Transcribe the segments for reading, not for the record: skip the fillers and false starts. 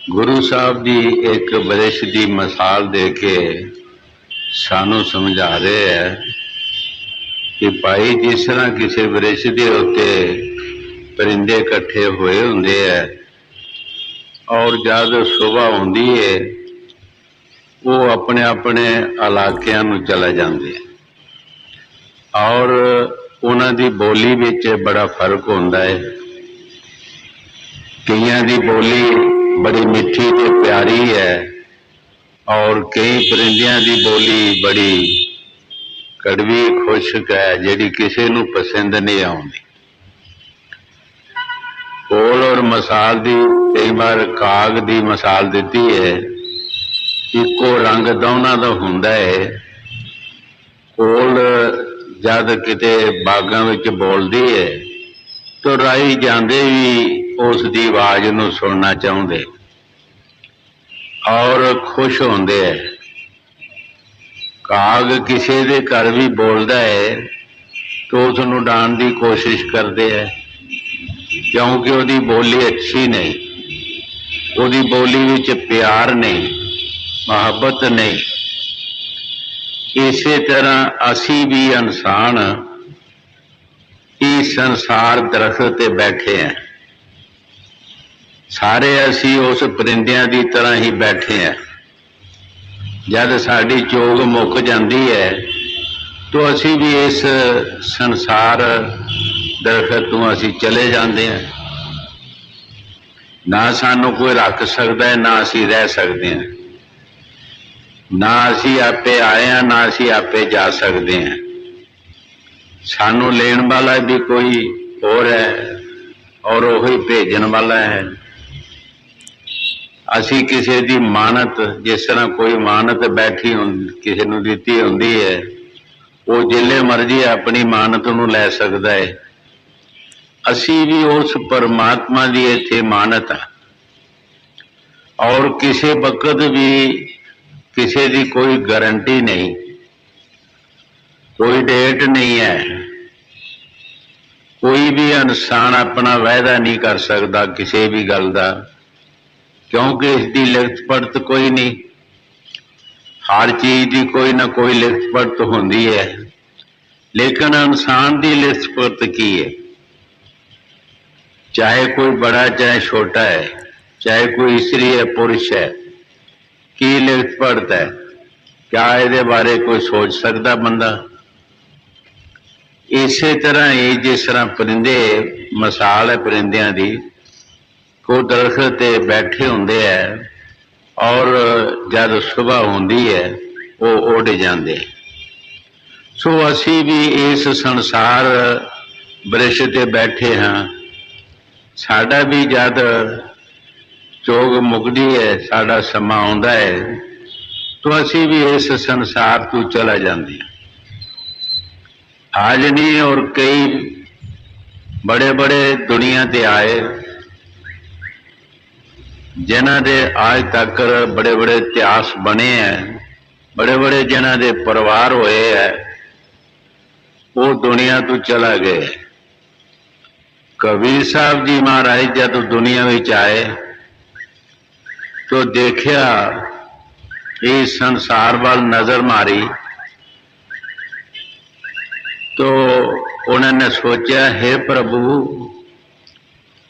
गुरु साहब जी एक बरिश की मिसाल दे के सानू समझा रहे हैं कि भाई जिस तरह किसी बरिश के उत्ते परिंदे इकट्ठे हुए होंगे है और जब सुबह आती है वो अपने अपने इलाकों में चले जाते हैं और उन्हों की बोली विच बड़ा फर्क होता है। कईयां की बोली बड़ी मीठी ते प्यारी है और कई परिंदियां की बोली बड़ी कड़वी खुशक है जिहड़ी किसी नूं पसंद नहीं आउंदी। कोल और मिसाल दी कई बार काग दी मिसाल दी है। इको रंग दोनों का हुंदा है। कोल जद किते बागां विच बोलदी है तो राही जांदे भी उसकी आवाज़ नूं सुनना चाहुंदे और खुश होंदे है। काग किसी के घर भी बोलता है तो उसनूं डांण की कोशिश करते हैं क्योंकि उसकी बोली अच्छी नहीं, उसकी बोली विच प्यार नहीं, मुहब्बत नहीं। इस तरह असी भी इंसान इस संसार दरख्त ते बैठे हैं। सारे असी उस परिंदियां की तरह ही बैठे हैं। जब साड़ी चोग मुक जाती है तो असी भी इस संसार दरख्त तो असी चले जाते हैं। ना सानू कोई रख सकता है, ना असी रह सकते हैं, ना असी आपे आए हैं, ना असी आपे जा सकते हैं। सानू लेने वाला भी कोई और है और वही भेजने वाला है। असी किसी की मानत जिस तरह कोई मानत बैठी किसी को दी होंगी है, वो जिले मर्जी अपनी मानत नूं लै सकता है। असी भी उस परमात्मा की इत्थे मानत है और किसी वक्त भी किसी की कोई गारंटी नहीं, कोई डेट नहीं है। कोई भी इंसान अपना वायदा नहीं कर सकता किसी भी गल का, क्योंकि इसकी लिखत पढ़त कोई नहीं। हर चीज की कोई ना कोई लिखत पढ़त होंदी है, लेकिन इंसान की लिखत पढ़त की है? चाहे कोई बड़ा चाहे छोटा है, चाहे कोई स्त्री है पुरुष है, की लिखत पढ़त है? क्या ये बारे कोई सोच सकता बंदा? इस तरह ही जिस तरह परिंदे मिसाल है परिंदियां की, को दरख्त ते बैठे होंगे है और जब सुबह होंदी है वो उड़ जाते। सो असी भी इस संसार वृक्ष ते बैठे हाँ। साडा भी जब चोग मुकदी है, साडा समा आउंदा है तो असी भी इस संसार तो चला जाते हैं। आज नहीं और कई बड़े बड़े दुनिया ते आए जिन्हां दे आज तक बड़े बड़े इतिहास बने हैं, बड़े बड़े जिन्हां दे परिवार होए हैं, वो दुनिया तो चला गए। कबीर साहब जी महाराज जब दुनिया में आए तो देखा इस संसार वाल नजर मारी तो उन्होंने सोचा, हे प्रभु,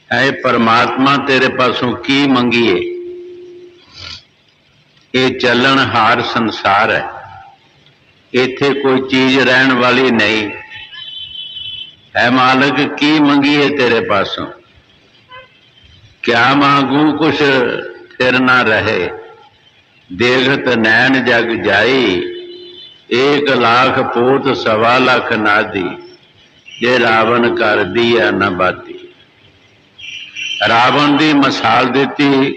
है परमात्मा, तेरे पासों की मंगीए? ये चलन हार संसार है, इत्थे कोई चीज रहन वाली नहीं है। मालिक, की मंगीए तेरे पासों? क्या मांगू कुछ फिर ना रहे, देखत नैन जग जाई, 1 लाख पोत 1.25 लाख नादी, जे रावण कर दिया न बाती। रावण की मिसाल दी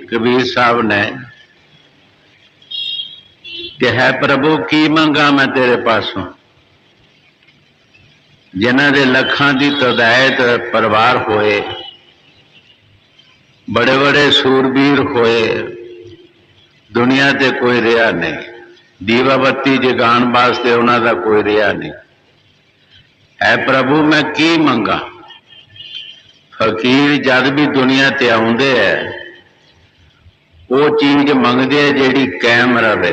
कबीर साहब ने कि है प्रभु की मंगा मैं तेरे पासों? जिन्हां दे लखां की तदायत परिवार होए, बड़े बड़े सूरबीर होए, दुनिया ते कोई रहा नहीं। दीवा बत्ती जगाण वास्ते उन्हां दा कोई रहा नहीं है। प्रभु मैं की मंगा? फकीर जद भी दुनिया ते आउंदे है वो चीज मंगते है जिहड़ी कायम रहे।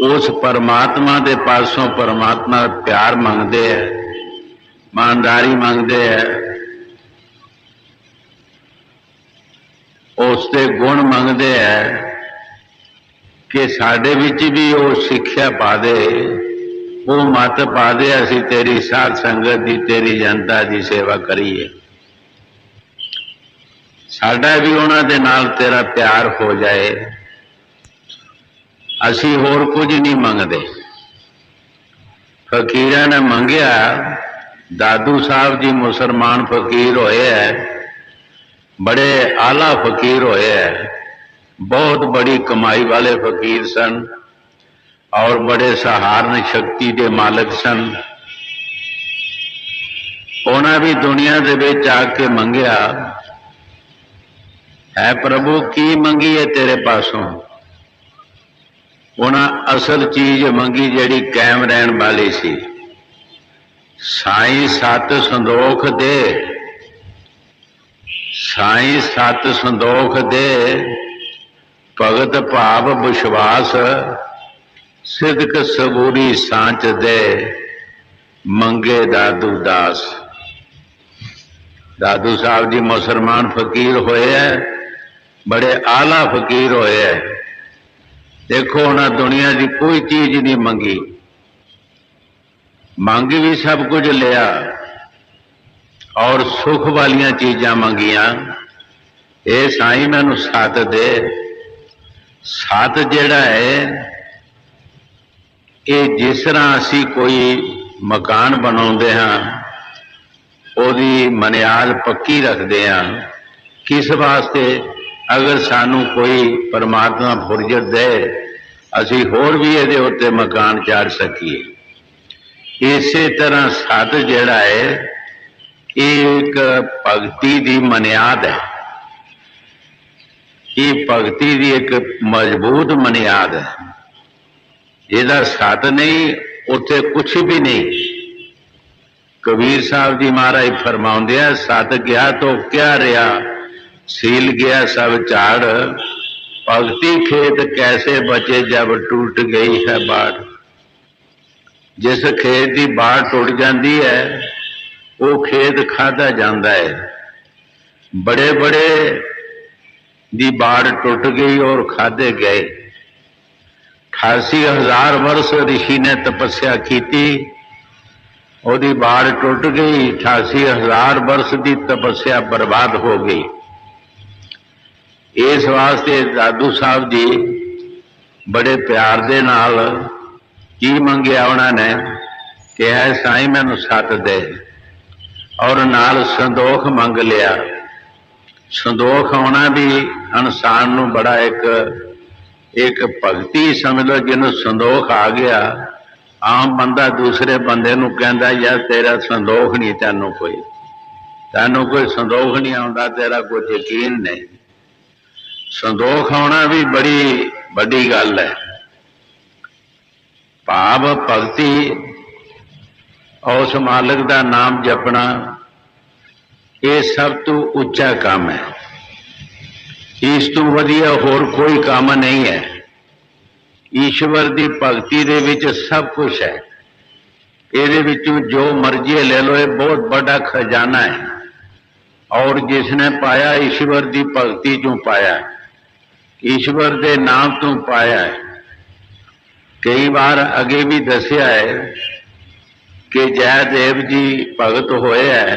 उस परमात्मा के पासों परमात्मा प्यार मंगते है, ईमानदारी मंगते है, उसके गुण मंगते है कि साडे विच भी वो सिक्ख्या पा दे, वो मत पा दे, असीं तेरी साध संगत की तेरी जनता की सेवा करिए, साडा भी उन्हां दे नाल तेरा प्यार हो जाए। असीं होर कुछ नहीं मंगते। फकीरां ने मंगिया, दादू साहब जी मुसलमान फकीर होए है, बड़े आला फकीर होए है, बहुत बड़ी कमाई वाले फकीर सन और बड़े सहारण शक्ति के मालिक सन। उन्हें भी दुनिया दे विच आके मंगिया, है प्रभु की मंगी है तेरे पासों? उन्हें असल चीज मंगी जिहड़ी कायम रहन वाली सी। साईं सत संदोख दे, साईं सत संदोख दे, भगत भाव विश्वास, सिदक सबूरी सांच दे, मंगे दादू दास। दादू साहब जी मुसलमान फकीर होए है, बड़े आला फकीर होए है। देखो उन्हें दुनिया की कोई चीज नहीं मंगी, मंग भी सब कुछ लिया और सुख वालियां चीजां मंगिया। ये साईं मैनू सत दे। सत जिहड़ा है ये जिस तरह असी कोई मकान बनाते हाँ, ओदी मनियाद पक्की रखते हैं, किस वास्ते? अगर सानू कोई परमात्मा फुरजत दे, असी होर भी ये उत्ते मकान चाड़ सकीए। इसे तरह सत जिहड़ा है एक भगती की मनियाद है, ये भगती की एक मजबूत मनियाद है। जिहदा सत नहीं उत्थे कुछ भी नहीं। कबीर साहब जी महाराज फरमाउंदे आ, सत गया तो क्या रहा, सील गया सब झाड़, भगती खेत कैसे बचे जब टूट गई है बाढ़। जिस खेत की बाढ़ टुट जाती है वो खेत खाधा जाता है। बड़े बड़े दी बाढ़ टुट गई और खाधे गए। 88,000 वर्ष ऋषि ने तपस्या की, ओदी बाढ़ टुट गई। 88,000 वर्ष की तपस्या बर्बाद हो गई। इस वास्ते दादू साहब जी बड़े प्यार दे नाल की मंगिया उन्होंने कि है साईं मैनू सत दे, और नाल संदोख मंग लिया। संदोख आना भी इंसान नू बड़ा एक भगती समझ लो। जिन्हों संदोख आ गया, आम बंदा दूसरे बंदे नू कहंदा यार तेरा संदोख नहीं, तैनू कोई संदोख नहीं आउंदा, तेरा कोई यकीन नहीं। संदोख आना भी बड़ी बड़ी गल है। भाव भगती उस मालिक का नाम जपना, ये सब तो उच्चा काम है। इस तो वधिया होर कोई काम नहीं है। ईश्वर की भगती दे विच सब कुछ है। ये विचों जो मर्जी ले लो, ये बहुत बड़ा खजाना है। और जिसने पाया ईश्वर की भगती चों पाया, ईश्वर के नाम तो पाया है। कई बार अगे भी दसिया है कि जयदेव जी भगत होए है,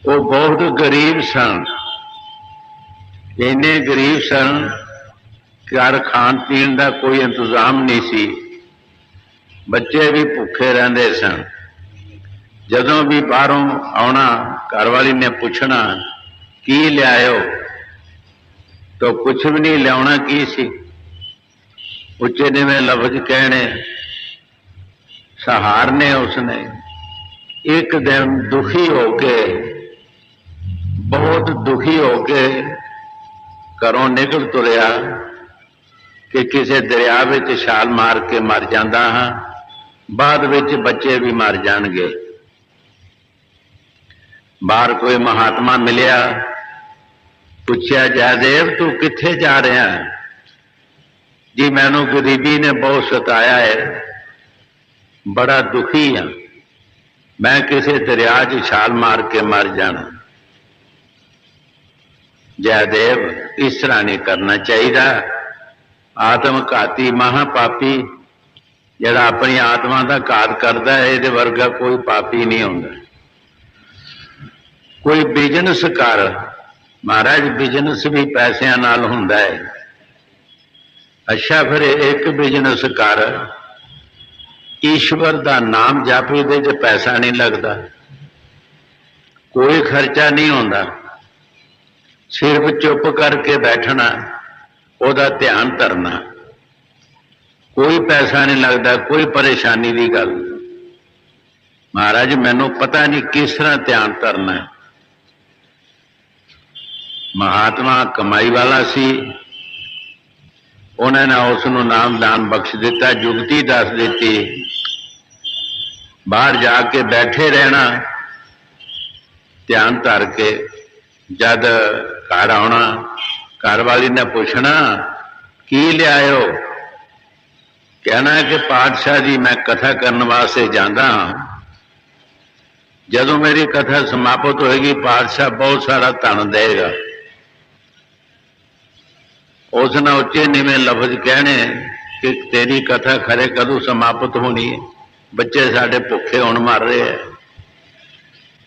वो बहुत गरीब सन। इन्ने गरीब सन घर खान पीन का कोई इंतजाम नहीं सी, बच्चे भी भुखे रहते सन। जदों भी बाहरों आना, घरवाली ने पूछना की लियाओ, तो कुछ भी नहीं लिया। की सी उच्चे निवें लफ्ज कहने, सहारने। उसने एक दिन दुखी होके, बहुत दुखी होके घरों निकल तुरया कि किसी दरिया में छाल मार के मर जाता हाँ, बाद विच बच्चे भी मर जाएंगे। बाहर कोई महात्मा मिलिया पूछया जयदेव तू किथे जा रहा है? जी मैनू गरीबी ने बहुत सताया है, बड़ा दुखी हाँ, मैं किसी दरिया च छाल मार के मर जाना। जयदेव इस तरह नहीं करना चाहिए। आत्मघाती महापापी जिहड़ा अपनी आत्मा का घात करता है, ये वर्गा कोई पापी नहीं होंदा। कोई बिजनेस कर, महाराज बिजनेस भी पैसों नाल हुंदा है। अच्छा फिर एक बिजनेस कर, ईश्वर का नाम जप, ये पैसा नहीं लगता, कोई खर्चा नहीं होता, सिर्फ चुप करके बैठना, ओदा ध्यान धरना, कोई पैसा नहीं लगता, कोई परेशानी की गल। महाराज मैनू पता नहीं किस तरह ध्यान धरना है। महात्मा कमाई वाला सी, उन्होंने उसनों नाम दान बख्श दिता, जुगती दस दी, बाहर जाके बैठे रहना ध्यान धर के। जद घर आना, घर वाली ने पूछना की लियाओ, कहना है कि पातशाह जी मैं कथा करने वास्ते जाता हाँ, जदों मेरी कथा समाप्त होएगी पातशाह बहुत सारा धन देगा। उसने उच्चे नीवें लफज कहने कि तेरी कथा खरे कदों समाप्त होनी है, बच्चे साढ़े भुखे होने मर रहे हैं।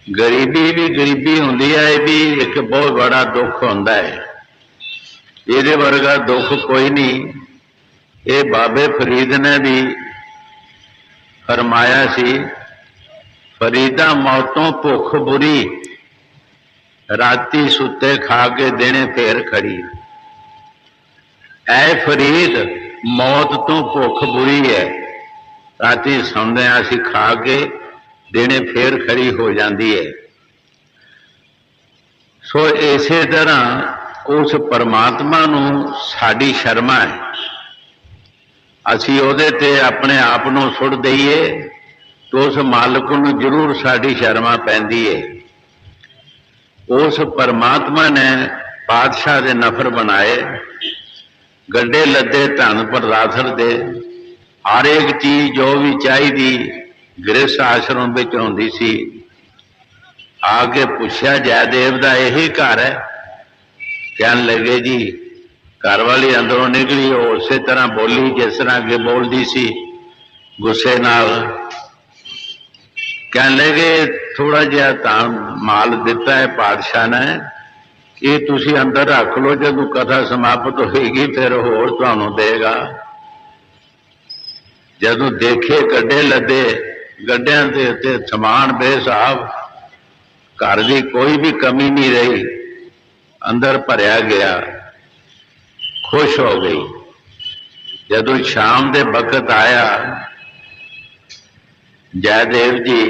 गरीबी भी गरीबी होंदी है, यह भी एक बहुत बड़ा दुख होंदा है, ये वर्गा दुख कोई नहीं। ये बाबे फरीद ने भी फरमाया सी, फरीदा मौतों भुख बुरी, राती सुते खा के देने फेर खड़ी। ऐ फरीद मौत तो भुख बुरी है, राती सौंदे असी खा के देने फेर खड़ी हो जाती है। सो इसे तरह उस परमात्मा नू साडी शर्मा है, असी उहदे ते अपने आप नू सुट दईए तो उस मालिक नू जरूर साडी शर्मा पैंदी है। उस परमात्मा ने पातशाह दे नफर बनाए, गड्डे लदे धन परदासर दे, हर एक चीज जो भी चाहिए गृहस्थ आश्रम में होंदी सी। आके पूछया जयदेव का यही घर है? कहन लगे जी, घर वाली अंदरों निकली उस तरह बोली जिस तरह अगे बोलती सी, गुस्से नाल। कहन लगे थोड़ा जिहा धन माल दिता है पातशाह ने, ये तुसी अंदर रख लो, जदों कथा समाप्त होएगी फिर होर तुहानूं देगा। जदों देखे गड्डे लदे, गड्डियां दे उत्ते समान बेहिसाब, घर की कोई भी कमी नहीं रही, अंदर भरया गया, खुश हो गई। जदों शाम दे वक्त आया, जयदेव जी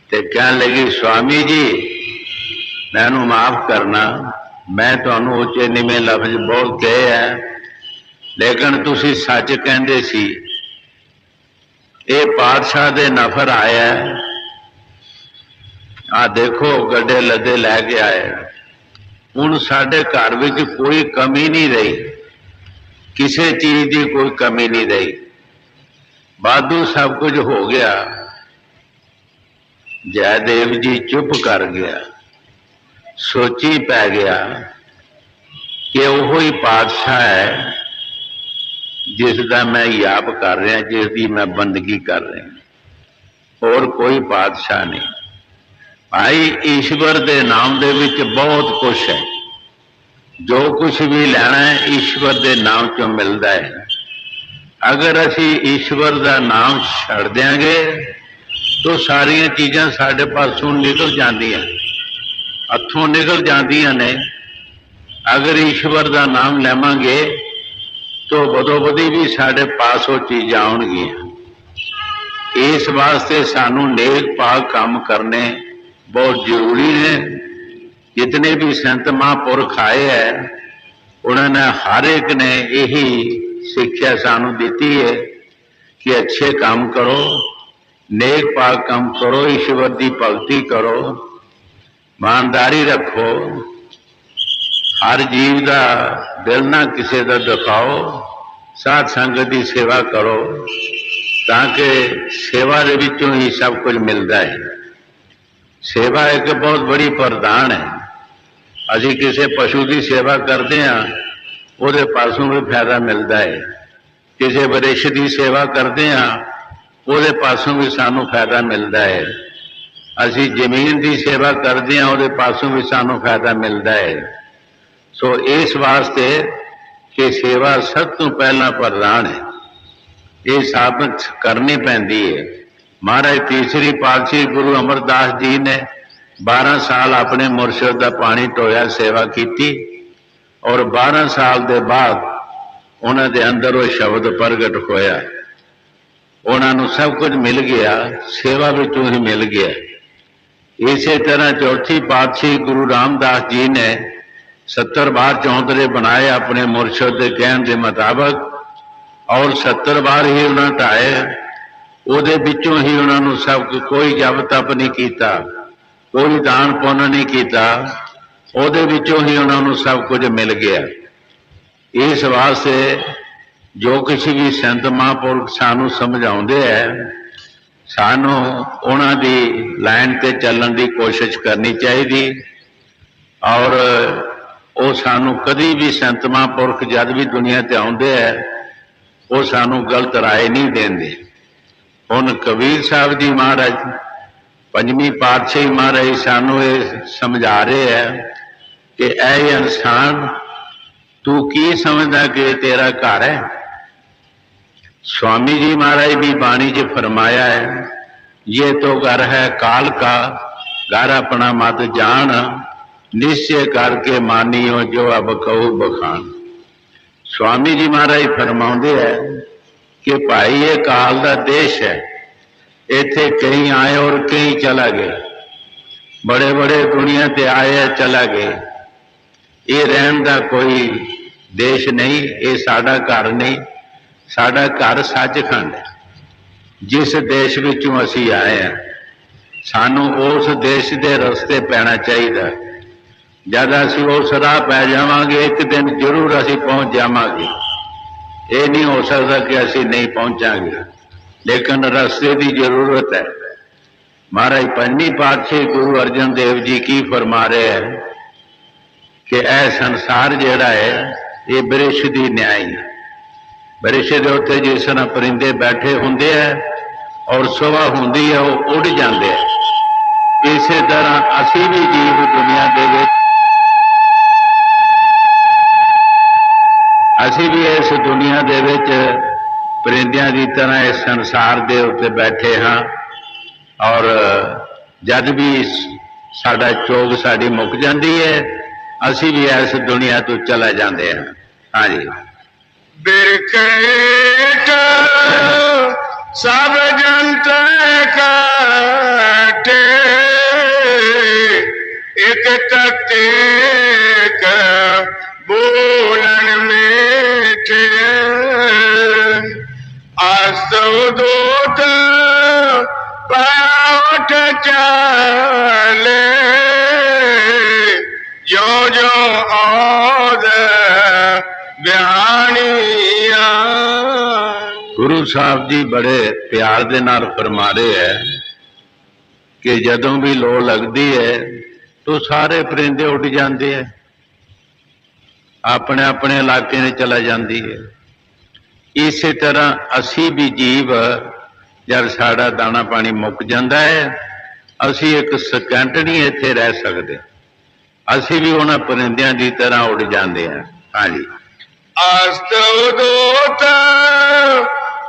ते कहन लगी स्वामी जी मैनू माफ करना, मैं तुहानू उच्चे नीवें लफ्ज बोल के है, लेकिन तुसी सच कहंदे सी। ये पातशाह दे नफर आया, आ देखो गड्डे लदे लैके आए, हुण साडे घर विच कोई कमी नहीं रही, किसी चीज की कोई कमी नहीं रही, वाधू सब कुछ हो गया। जयदेव जी चुप कर गया, सोची पै गया कि वो ही पातशाह है जिसका मैं याप कर रहा, जिसकी मैं बंदगी कर रहा, और कोई पातशाह नहीं। भाई ईश्वर के नाम दे विच बहुत कुछ है, जो कुछ भी लेना है ईश्वर के नाम चो मिलता है। अगर असी ईश्वर का नाम छड़ देंगे तो सारिया चीज़ां साढ़े पासों निकल जांदियां, हथों निकल जांदियां ने। अगर ईश्वर का नाम लवांगे तो बदोबदी भी साढ़े पास वो चीज़ां आउणगियां। इस वास्ते सानू नेक पाक काम करने बहुत जरूरी है। जितने भी संत महापुरख आए हैं, उन्होंने हर एक ने यही शिक्षा सानू दी है कि अच्छे काम करो, नेक पाक काम करो, ईश्वर की भगती करो, ईमानदारी रखो, हर जीव का दिल ना किसी का दिखाओ, साध संगत की सेवा करो, ताकि सेवा के विचों ही सब कुछ मिलता है। सेवा एक बहुत बड़ी प्रधान है। असी किसी पशु की सेवा करते हैं, वो पासों भी फायदा मिलता है। किसी वरिश की सेवा करते हैं, वो पासों भी सानू फायदा मिलता है। असी जमीन की सेवा करते हैं, वो पासों भी सानू फायदा मिलता है। सो इस वास्ते कि सेवा सब तो पहला प्रधान है, ये साबित करनी पैंदी है। महाराज तीसरी पातशाही गुरु अमरदास जी ने 12 साल अपने मुर्शद का पानी ढोया सेवा की, और 12 साल के बाद उन्होंने अंदर वो शब्द प्रगट होया, उन्होंने सब कुछ मिल गया, सेवा विचों ही मिल गया। इसी तरह चौथी पातशाही गुरु रामदास जी ने 70 बार चौंतरे बनाए अपने मुर्शद के कहने के मुताबिक, और 70 बार ही उन्होंने ढाए। ਉਹਦੇ ਵਿੱਚੋਂ ही उन्होंने सब कोई जप तप नहीं किया, कोई दान पुण्य नहीं किया, ਉਹਦੇ ਵਿੱਚੋਂ ही उन्होंने सब कुछ मिल गया। इस वास्ते जो किसी भी संत महापुरुष सानू समझाते हैं, सानू उन्हां दी लाइन ते चलण की कोशिश करनी चाहिए। और वो सानू कभी भी संत महापुरुष जब भी दुनिया ते आउंदे है, वो सानू गलत राय नहीं देंदे। हुण कबीर साहब जी महाराज पंजवीं पातशाही महाराज सानू ये समझा रहे हैं कि ऐ इंसान तू की समझदा कि तेरा घर है। स्वामी जी महाराज भी बाणी च फरमाया है, ये तो घर है काल का, घर अपना मत जान, निश्चय करके मानियो जो अब कहू बखान। स्वामी जी महाराज फरमाते हैं कि भाई ये काल का देश है, इत्थे कई आए और कई चला गए, बड़े बड़े दुनिया ते आए चला गए। ये रहन का कोई देश नहीं, ये साडा घर नहीं, साडा घर सचखंड है। जिस देश विचों असी आए हैं, सानू उस देश के रस्ते पैना चाहिए। जब असी उस राह पै जावांगे, एक दिन जरूर असी पहुंच जावांगे। ये नहीं हो सकता कि असी नहीं पहुंचांगे, लेकिन रस्ते की जरूरत है। महाराज पंजवीं पातशाही गुरु अर्जन देव जी की फरमा रहे हैं कि यह संसार जिहड़ा है ये बरिश की न्याय है। बरिश के उत्ते जिस तरह परिंदे बैठे होंगे है और सुबह होंगी है वो उड़ जाते हैं, इस तरह असी भी जीव दुनिया के असी भी इस दुनिया दे विच परिंदियां की तरह इस संसार के उत्ते बैठे हाँ। और जब भी साडा चोग साड़ी मुक जाती है, असी भी इस दुनिया तो चला जाते हैं। हाँ जी। बिरखेट सब जंत काटे, एक तत्ते बोलन मीठे, अस्तुत पाठ चले, जो जो औद बिहानिया। गुरु साहब जी बड़े प्यार दे नाल फरमा रहे हैं कि जदों भी लो लगती है तो सारे परिंदे उड़ जाते हैं, अपने अपने इलाके में चला जाती है। इस तरह असी भी जीव जब साड़ा दाना पानी मुक जाता है, असी एक सेकंड नहीं इत्थे रह सकते, असी भी उन्हां परिंदियां की तरह उड़ जाते हैं। हाँ जी। अस्तुत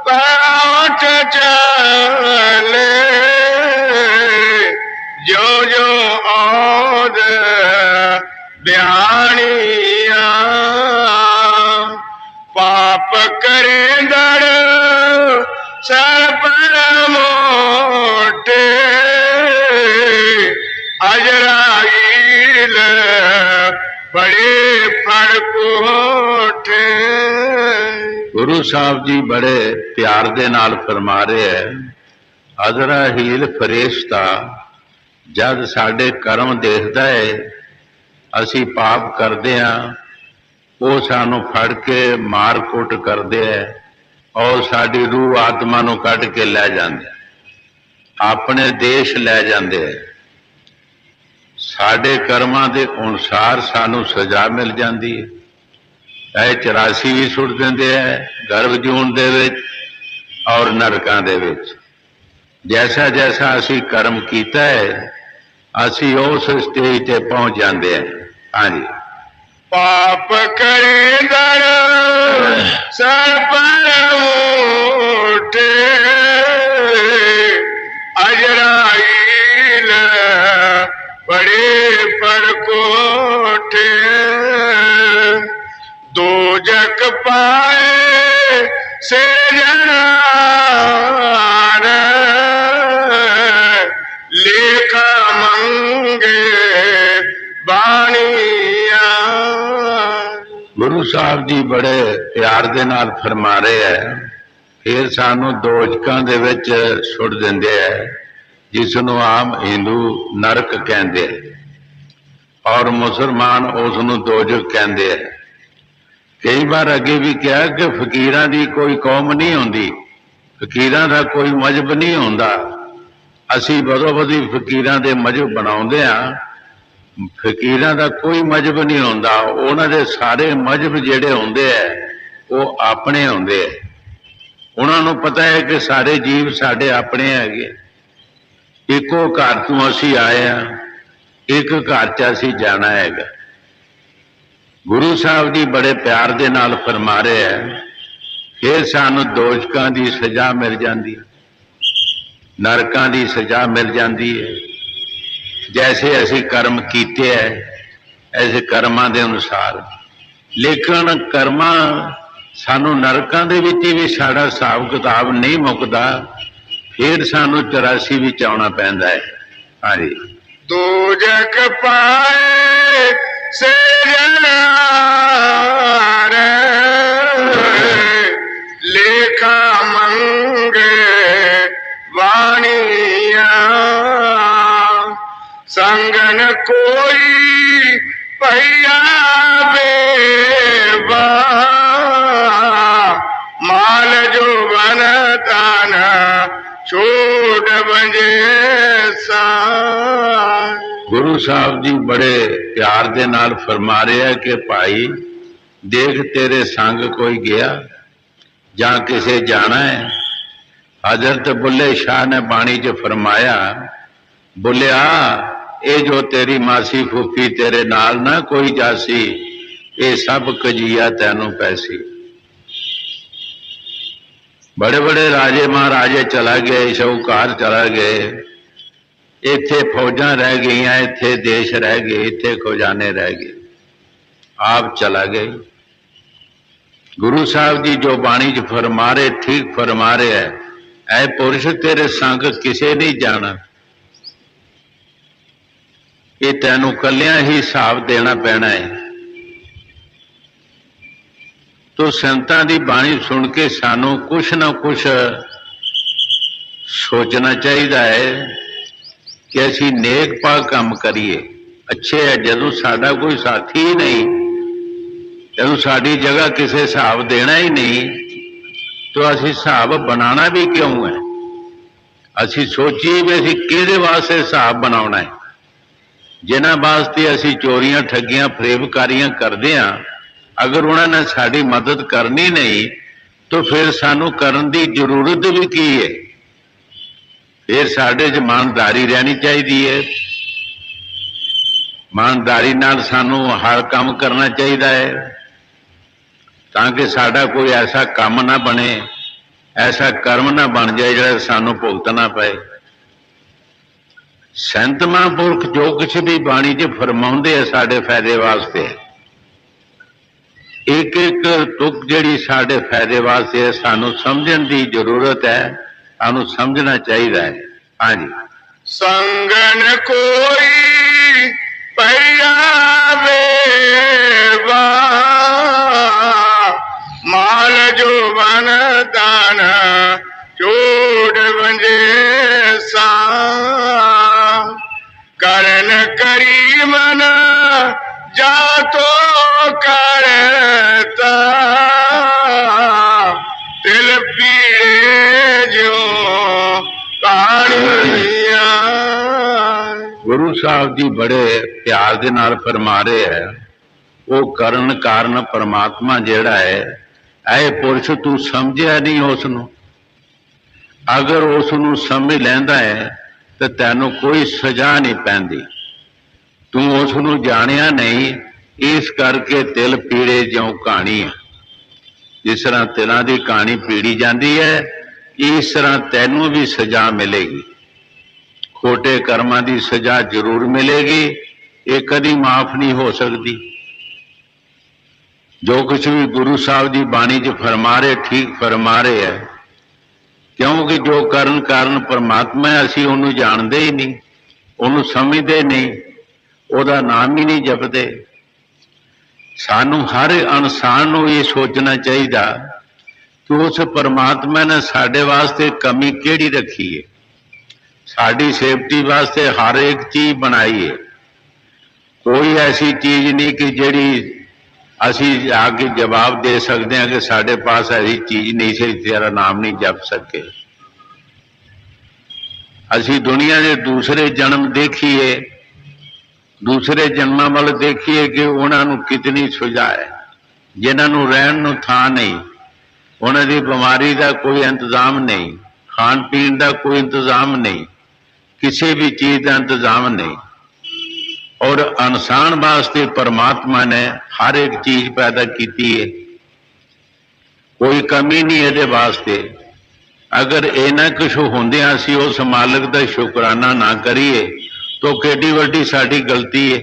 पाठ चले, जो जो औद बिहानिया, पाप करे दर सर पर मोटे, अजराइल बड़े फड़कोठे। गुरु साहब जी बड़े प्यार दे नाल फरमा रहे हैं, अजराहील फरिश्ता जब साडे कर्म देखता है ਅਸੀਂ ਪਾਪ ਕਰਦੇ ਹਾਂ, ਉਹ ਸਾਨੂੰ ਫੜ ਕੇ ਮਾਰ ਕੁੱਟ ਕਰਦੇ ਹੈ ਔਰ ਸਾਡੀ ਰੂਹ ਆਤਮਾ ਨੂੰ ਕੱਢ ਕੇ ਲੈ ਜਾਂਦੇ, ਆਪਣੇ ਦੇਸ਼ ਲੈ ਜਾਂਦੇ ਹੈ। ਸਾਡੇ ਕਰਮਾਂ ਦੇ ਅਨੁਸਾਰ ਸਾਨੂੰ ਸਜ਼ਾ ਮਿਲ ਜਾਂਦੀ ਹੈ। ਇਹ 84 ਵੀ ਸੁੱਟ ਦਿੰਦੇ ਹੈ ਗਰਭ ਜੂਨ ਦੇ ਵਿੱਚ ਔਰ ਨਰਕਾਂ ਦੇ ਵਿੱਚ। ਜੈਸਾ ਜੈਸਾ ਅਸੀਂ ਕਰਮ ਕੀਤਾ ਹੈ ਅਸੀਂ ਉਸ ਸਟੇਜ ਤੇ ਪਹੁੰਚ ਜਾਂਦੇ ਹਾਂ। ਹਾਂਜੀ, पाप करे दर सर पर उठे अजराइल बड़े पर कोठे दो जग पाए से जनार लेखा मंगे बाणिया। ਗੁਰੂ ਸਾਹਿਬ ਜੀ ਬੜੇ ਪਿਆਰ ਦੇ ਨਾਲ ਫਰਮਾ ਰਹੇ ਹੈ, ਫਿਰ ਸਾਨੂੰ ਦੋਜਕਾਂ ਦੇ ਵਿੱਚ ਸੁੱਟ ਦਿੰਦੇ ਹੈ, ਜਿਸ ਨੂੰ ਆਮ ਹਿੰਦੂ ਨਰਕ ਕਹਿੰਦੇ ਔਰ ਮੁਸਲਮਾਨ ਉਸ ਨੂੰ ਦੋਜਕ ਕਹਿੰਦੇ ਹੈ। ਕਈ ਵਾਰ ਅੱਗੇ ਵੀ ਕਿਹਾ ਕਿ ਫਕੀਰਾਂ ਦੀ ਕੋਈ ਕੌਮ ਨਹੀਂ ਹੁੰਦੀ, ਫਕੀਰਾਂ ਦਾ ਕੋਈ ਮਜ਼ਹਬ ਨਹੀਂ ਹੁੰਦਾ। ਅਸੀਂ ਬਦੋ ਬਦੀ ਫਕੀਰਾਂ ਦੇ ਮਜ਼ਹਬ ਬਣਾਉਂਦੇ ਹਾਂ। ਫਕੀਰਾਂ ਦਾ ਕੋਈ ਮਜ਼ਹਬ ਨਹੀਂ ਹੁੰਦਾ, ਉਹਨਾਂ ਦੇ ਸਾਰੇ ਮਜ਼ਹਬ ਜਿਹੜੇ ਹੁੰਦੇ ਹੈ ਉਹ ਆਪਣੇ ਹੁੰਦੇ ਹੈ। ਉਹਨਾਂ ਨੂੰ ਪਤਾ ਹੈ ਕਿ ਸਾਰੇ ਜੀਵ ਸਾਡੇ ਆਪਣੇ ਹੈਗੇ, ਇੱਕੋ ਘਰ ਤੋਂ ਅਸੀਂ ਆਏ ਹਾਂ, ਇੱਕ ਘਰ 'ਚ ਅਸੀਂ ਜਾਣਾ ਹੈਗਾ। ਗੁਰੂ ਸਾਹਿਬ ਜੀ ਬੜੇ ਪਿਆਰ ਦੇ ਨਾਲ ਫਰਮਾ ਰਹੇ ਹੈ, ਫਿਰ ਸਾਨੂੰ ਦੋਜਕਾਂ ਦੀ ਸਜ਼ਾ ਮਿਲ ਜਾਂਦੀ ਹੈ, ਨਰਕਾਂ ਦੀ ਸਜ਼ਾ ਮਿਲ ਜਾਂਦੀ ਹੈ। जैसे असी कर्म कीते है ऐसे कर्मां दे अनुसार, लेकिन कर्मा सानू नरकां दे विच भी साडा हिसाब किताब नहीं मुकदा, फिर सानू 84 विच आउणा पैंदा है। हाँ जी, दो जग पाए से जनार लेखा मंगे वाणिया। संगन कोई पैया बेवा माल जो बन दान छोड़ बजे सा। गुरु साहब जी बड़े प्यार दे नाल फरमा रहे हैं कि भाई देख तेरे संग कोई गया ਜਾਂ किसे जाना है। हजरत बुल्ले शाह ने बाणी च फरमाया, बुलिया ये जो तेरी मासी फूफी तेरे नाल ना कोई जासी, ये सब कजिया तैनू पैसी। बड़े बड़े राजे महाराजे चला गए, शाहूकार चला गए, इत्थे फौजां रह गई, इत्थे देश रह गए, इत्थे खजाने रह गए, आप चला गए। गुरु साहब जी जो बाणी च फरमा रहे ठीक फरमा रहे है, ऐ पुरुष तेरे संग किसे नहीं जाना, ये तैनू कलिया ही हिसाब देना पैना है। तो संतां दी बाणी सुन के सानू कुछ ना कुछ सोचना चाहिए है कि असी नेक पाक काम करिए, अच्छे है। जदों साडा कोई साथी ही नहीं, जदों साडी जगह किसी हिसाब देना ही नहीं, तो असी हिसाब बनाना भी क्यों है। असी सोचिए भी असी किहदे वास्ते हिसाब बनाउणा है। जिन्हां वास्ते असी चोरियां ठगियां फरेबकारियां करते हैं, अगर उन्होंने साड़ी मदद करनी नहीं तो फिर सानू करन दी जरूरत भी की है। फिर साडे च ईमानदारी रहनी चाहिए है, ईमानदारी नाल सानू हर काम करना चाहिए है, ताकि साडा कोई ऐसा काम ना बने, ऐसा कर्म ना बन जाए जिहड़ा सानू भुगतना पए। संत महापुरख जो कुछ भी बाणी च फरमाउंदे है साडे फायदे वास्ते, एक एक तुक जिहड़ी साडे फायदे वास्ते है, सानू समझण दी जरूरत है, सानू समझना चाहिए है। हाँ जी, संगन कोई पैया बेवा माल जो बन दान छोड़ बंजे सा। करन करी मन जा तो करता दिल पीड़े जो कहानियां। गुरु साहब जी बड़े प्यार दे नाल फरमा रहे है, वो करन कारण परमात्मा जेड़ा है, ऐ पुरुष तू समझिया नहीं उसनू। अगर उसनू समझ लैंदा है तो तैनू कोई सजा नहीं पैंदी। तू उसनू जानिया नहीं, इस करके तिल पीड़े ज्यों कहानी है। जिस तरह तिलों की कहानी पीड़ी जाती है, इस तरह तैनू भी सजा मिलेगी। खोटे कर्मां की सजा जरूर मिलेगी, ये कदी माफ नहीं हो सकती। जो कुछ भी गुरु साहब जी बाणी च फरमा रहे, ठीक फरमा रहे है, क्योंकि जो करन कारण परमात्मा है, असी उन्होंने जानते ही नहीं, उन्होंने समझते नहीं, ਉਹਦਾ नाम ही नहीं जपते। सानू हर इंसान को ये सोचना चाहिए कि उस परमात्मा ने साडे वास्ते कमी केड़ी रखी है। साडी सेफ्टी वास्ते हर एक चीज बनाई है, कोई ऐसी चीज नहीं कि जिहड़ी असी आके जवाब दे सकते हैं कि साडे पास ऐसी चीज नहीं सी, तेरा नाम नहीं जप सके। असी दुनिया के दूसरे जन्म देखिए, दूसरे जन्मां वाल देखिए कि उन्होंने कितनी सुझा है, जिन्होंने रहन नूं थां नहीं, उन्होंने बीमारी का कोई इंतजाम नहीं, खान पीन का कोई इंतजाम नहीं, किसी भी चीज का इंतजाम नहीं। और इंसान वास्ते परमात्मा ने हर एक चीज पैदा की है, कोई कमी नहीं ये वास्ते। अगर इन्ना कुछ होंदे असीं उस मालिक का शुकराना ना करिए तो केडी वड्डी साडी गलती है।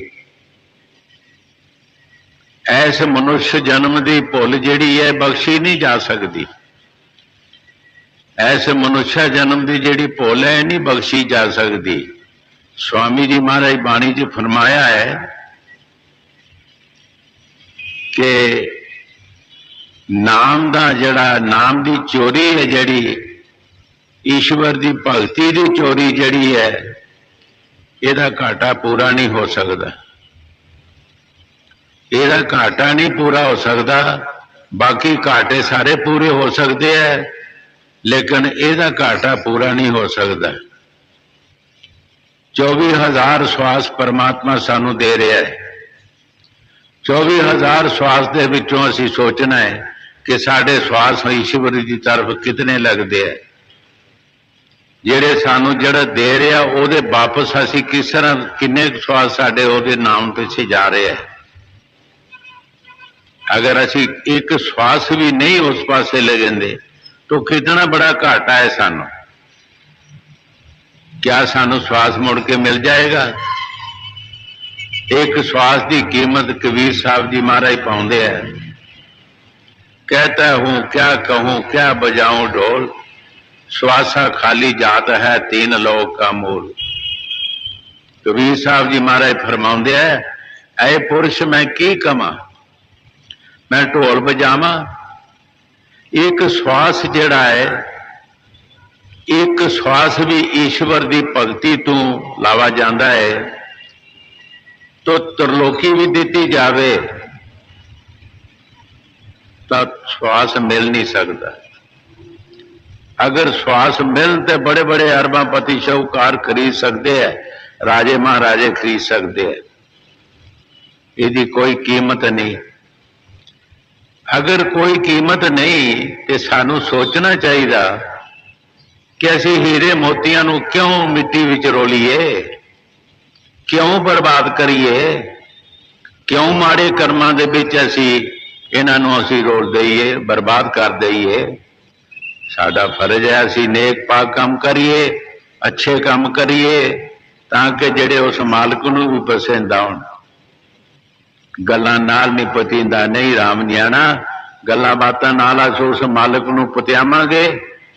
ऐस मनुष्य जन्म की भुल जिहड़ी है बख्शी नहीं जा सकती। ऐसे मनुष्य जन्म की जिहड़ी भुल है नहीं बख्शी जा सकती। स्वामी जी महाराज बाणी च फरमाया है कि नाम दा जड़ा नाम की चोरी है, जिहड़ी ईश्वर की भगती की चोरी जिहड़ी है, ਇਹਦਾ घाटा पूरा नहीं हो सकता। ਇਹਦਾ घाटा नहीं पूरा हो सकता, बाकी घाटे सारे पूरे हो सकते हैं, लेकिन ਇਹਦਾ घाटा पूरा नहीं हो सकता। 24,000 श्वास परमात्मा सानू दे रहा है। 24,000 श्वास के विचों असीं सोचना है कि साढ़े श्वास ईश्वर की तरफ कितने लगते हैं। ਜਿਹੜੇ सानू जड़ा दे रहा ਉਹਦੇ वापस असी किस तरह किन्ने श्वास साढ़े ਉਹਦੇ नाम पिछे जा रहे हैं। अगर असी एक श्वास भी नहीं उस पासे ले जाते तो कितना बड़ा घाटा है सानू। क्या सानू श्वास मुड़ के मिल जाएगा? एक श्वास की कीमत कबीर साहब जी महाराज पाउंदे है, कहता हूं क्या कहूं क्या बजाऊं ढोल, श्वासा खाली जात है तीन लोक का मूल। कबीर साहब जी महाराज फरमाउंदे है, ऐ पुरुष मैं की कमा, मैं ढोल बजावा। एक श्वास जिहड़ा है, एक श्वास भी ईश्वर की भगती तू लावा जाता है तो त्रिलोकी भी दी जावे तो श्वास मिल नहीं सकता। अगर श्वास मिलते बड़े बड़े अरबापति शाहूकार खरीद सकते हैं, राजे महाराजे खरीद सकते हैं, इसकी कोई कीमत नहीं। अगर कोई कीमत नहीं तो सानू सोचना चाहिए कि असी हीरे मोतियां नू क्यों मिट्टी विच रोलीए, क्यों बर्बाद करिए, क्यों माड़े कर्मां दे विच असी इन्हां नू असी रोल दईए, बर्बाद कर दईए। साडा फर्ज है असी नेक पाक काम करिए, अच्छे काम करिए, ताकि जेड़े उस मालिक नू भी पसंद आउण। गल्लां नाल नहीं पतींदा नहीं राम न्याणा, गल्लां बातां नाल अस उस मालिक नू पतियावांगे,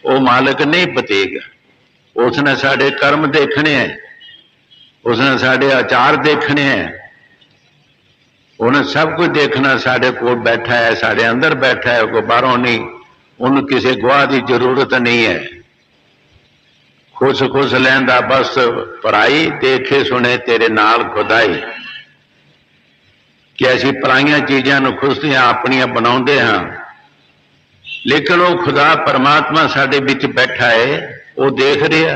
वो मालिक नहीं पतेगा। उसने साडे कर्म देखने हैं, उसने साडे आचार देखने हैं, उन्हें सब कुछ देखना। साडे कोल बैठा है, साडे अंदर बैठा है, कोई बाहरों नहीं। उन्हें किसी गवाह की जरूरत नहीं है। खुश खुश लैंदा बस, पराई देखे सुने तेरे नाल खुदाई। कि असीं पराइयां चीज़ां नूं खुशियां अपनियां बनाउंदे हां, लेकिन वो खुदा परमात्मा साडे विच बैठा है, वो देख रहा,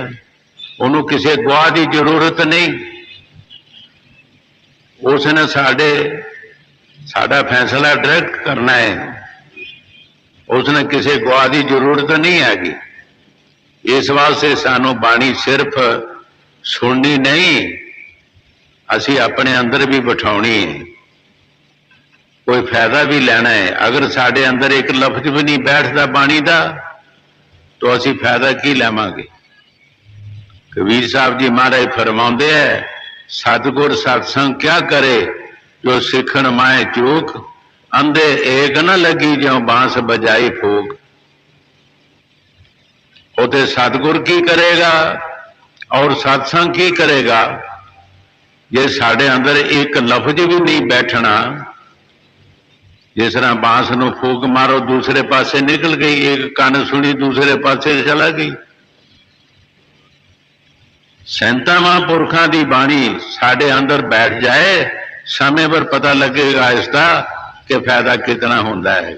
उन्होंने किसी गवाह की जरूरत नहीं। उसने साडा फैसला डायरेक्ट करना है, उसने किसी गवाह की जरूरत नहीं हैगी। इस वास्ते सानू बाणी सिर्फ सुननी नहीं, असी अपने अंदर भी बिठाउणी है, कोई फायदा भी लेना है। अगर साडे अंदर एक लफ्ज भी नहीं बैठता बाणी का, तो असी फायदा की लवांगे। कबीर साहब जी महाराज फरमाते हैं, सतगुर सत्संग क्या करे जो सिखण माए चूक, अंधे एक न लगी ज्यों बांस बजाई फूक। उते सतगुर की करेगा और सत्संग की करेगा जे साडे अंदर एक लफ्ज भी नहीं बैठना। जिस तरह बांस नूं फूक मारो दूसरे पासे निकल गई, एक कान सुनी दूसरे पासे चला गई। संतां महापुरखां दी बाणी साडे अंदर बैठ जाए, समय पर पता लगेगा इसका कि फायदा कितना होता है।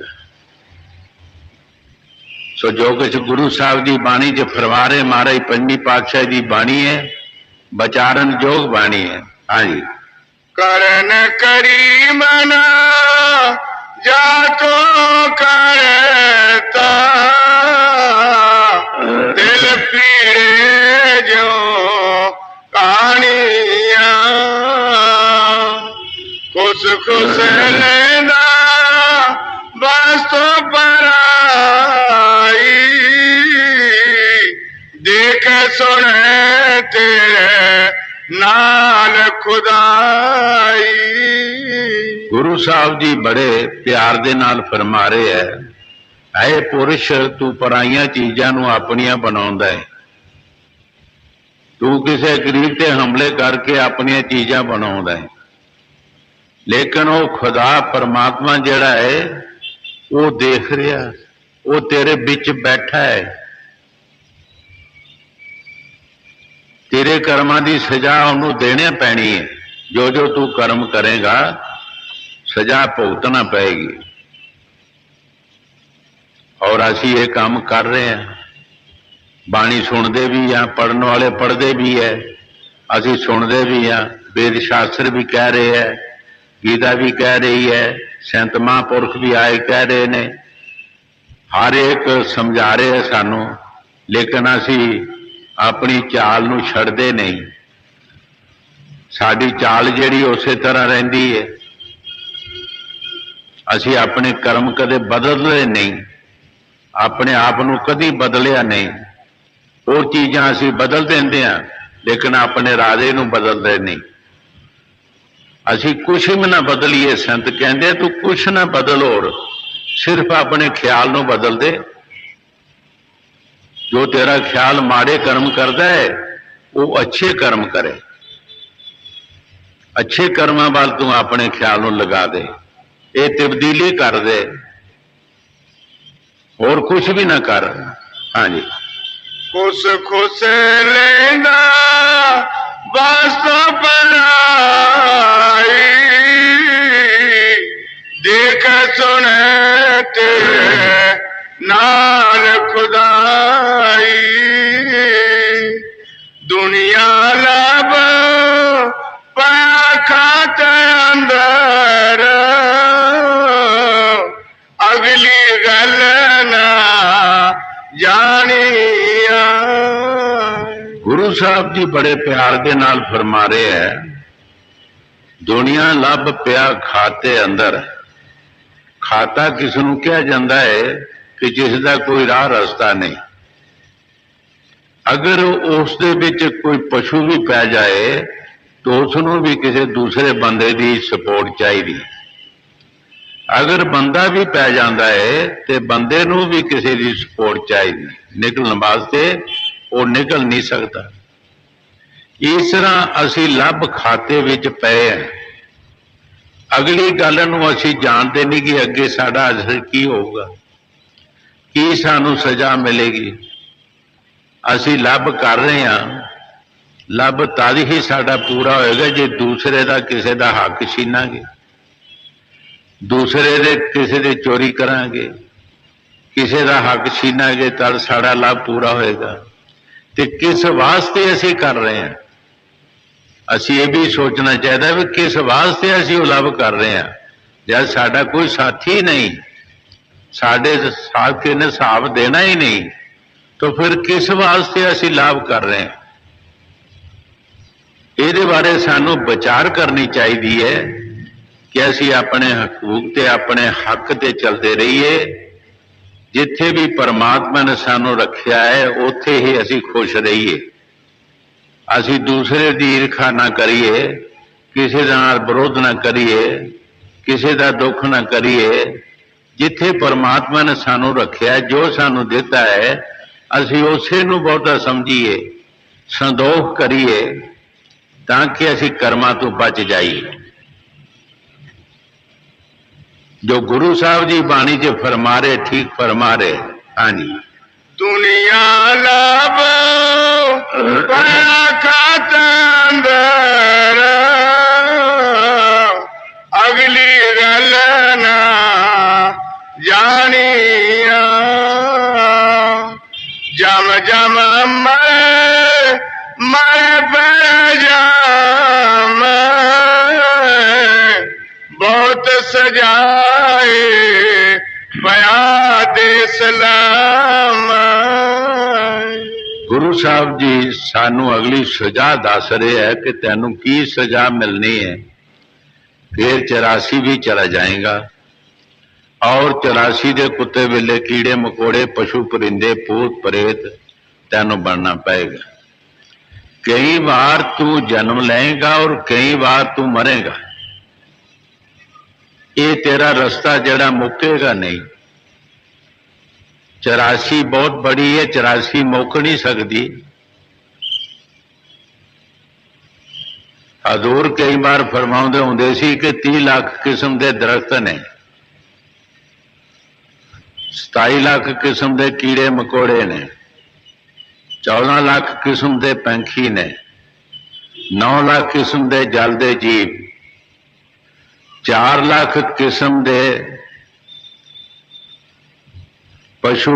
सो जो कुछ गुरु साहब की बाणी च फरमा रहे महाराज पंजवीं पातशाह की बाणी है, बचारन जोग बाणी है। हाँ जी। करन करी मना जा तो करता, दिल पीड़े जो कहानियां, खुश खुश लेना बस तो पराई, देख सुने तेरे नाल खुदाई। गुरु साहब जी बड़े प्यार दे नाल फरमा रहे है, ऐ पुरुष तू पराइयां चीजां नूं अपनियां बनाउंदा है, तू किसी गरीब ते हमले करके अपनियां चीजां बनाउंदा है, लेकिन वो खुदा परमात्मा जिहड़ा है वो देख रहा, वो तेरे बिच बैठा है। तेरे कर्मां की सजा उन्होंने देने पैनी है, जो जो तू कर्म करेगा सजा भुगतना पएगी। और असी ये काम कर रहे हैं, बाणी सुनते भी हैं, पढ़ने वाले पढ़ते भी है, असी सुनते भी हैं, वेद शास्त्र भी कह रहे हैं, गीता भी कह रही है, संत महापुरख भी आए कह रहे ने, हर एक समझा रहे हैं सानू, लेकिन असी अपनी चाल नूं छड्डदे नहीं। साडी चाल जिहड़ी उसे तरह रहिंदी है, असी अपने कर्म कदे बदलदे नहीं, अपने आप नूं कदी बदलिया नहीं। और चीज़ां असी बदल देंदे हां, लेकिन अपने राजे नूं बदलदे नहीं। असी कुछ भी ना बदलीए, संत कहंदे तू कुछ ना बदल, और सिर्फ अपने ख्याल नूं बदल दे। जो तेरा ख्याल माड़े कर्म करता है वो अच्छे कर्म करे, अच्छे कर्मां वाल तू अपने ख्याल नूं लगा दे, ये तब्दीली कर दे, और कुछ भी ना कर। हाँ जी। खुश खुश लेना बस तो पराई, देख सुने तेरे नाल खुदाई। दुनिया लब पाखत अंदर, अगली गल ना जानिया। गुरु साहब जी बड़े प्यार के नाल फरमा रहे हैं, दुनिया लभ पिया खाते अंदर। खाता किस नूं कहा जाता है कि जिसका कोई राह रस्ता नहीं। अगर उस दे विच कोई पशु भी पै जाए तो उसनों भी किसी दूसरे बंदे की सपोर्ट चाहिए। अगर बंदा भी पै जाता है तो बंदे नूं भी किसी की सपोर्ट चाहिए, निकलने वास्ते वो निकल नहीं सकता। इस तरह असी लभ खाते विच पे हैं। अगली गल नूं असी जानते नहीं कि अगे साडा असर की होगा, की सानू सजा मिलेगी। असी लभ कर रहे हैं, लभ तद ही साडा पूरा होएगा जे दूसरे का किसी का हक छीनांगे। दूसरे दे किसी दे चोरी करांगे, किसी का हक छीनांगे तद साड़ा लाभ पूरा होएगा। तो किस वास्ते असी कर रहे हैं? असी ये भी सोचना चाहिए भी किस वास्ते असी लाभ कर रहे हैं। जब साडा कोई साथी नहीं, साडे साथ ने हिसाब देना ही नहीं, तो फिर किस वास्ते असी लाभ कर रहे हैं? ये बारे सानू विचार करनी चाहिए है कि असी अपने हकूक ते अपने हक ते चलते रहिए। जिथे भी परमात्मा ने सानू रखा है उथे ही असी खुश रहिए। असी दूसरे की ईर्खा ना करिए, किसी नाल विरोध ना करिए, किसी का दुख ना करिए। जिथे परमात्मा ने सानू रखा है, जो सानू दिता है, असी उसे नू बहुता समझिए, संदोख करिए, ताकि असी कर्मां तो बच जाइए। जो गुरु साहब जी बाणी च फरमा रहे, ठीक फरमा रहे। हाँ जी, दुनिया लाभ पाया खाता अंदर, अगली गल ना जानिया। जम जम मर पर जाम, बहुत सजाए पया दे सलाम। गुरु साहब जी सानू अगली सजा दस रहे है कि तेनू की सजा मिलनी है। फिर 84 भी चला जाएगा और 84 दे कुत्ते बिल्ले कीड़े मकोड़े पशु परिंदे भूत प्रेत तेनू बनना पड़ेगा। कई बार तू जन्म लेगा और कई बार तू मरेगा। ये तेरा रास्ता जड़ा मुकेगा नहीं। 84 बहुत बड़ी है, 84 मुक नहीं सकती। हजूर कई बार फरमाउंदे हुंदे सी कि 30 लाख किस्म के दरख्त ने, 27 लाख किस्म के कीड़े मकोड़े ने, 14 लाख किस्म के पंछी ने, 9 लाख किस्म के जल दे जीव, 4 लाख किस्म के पशु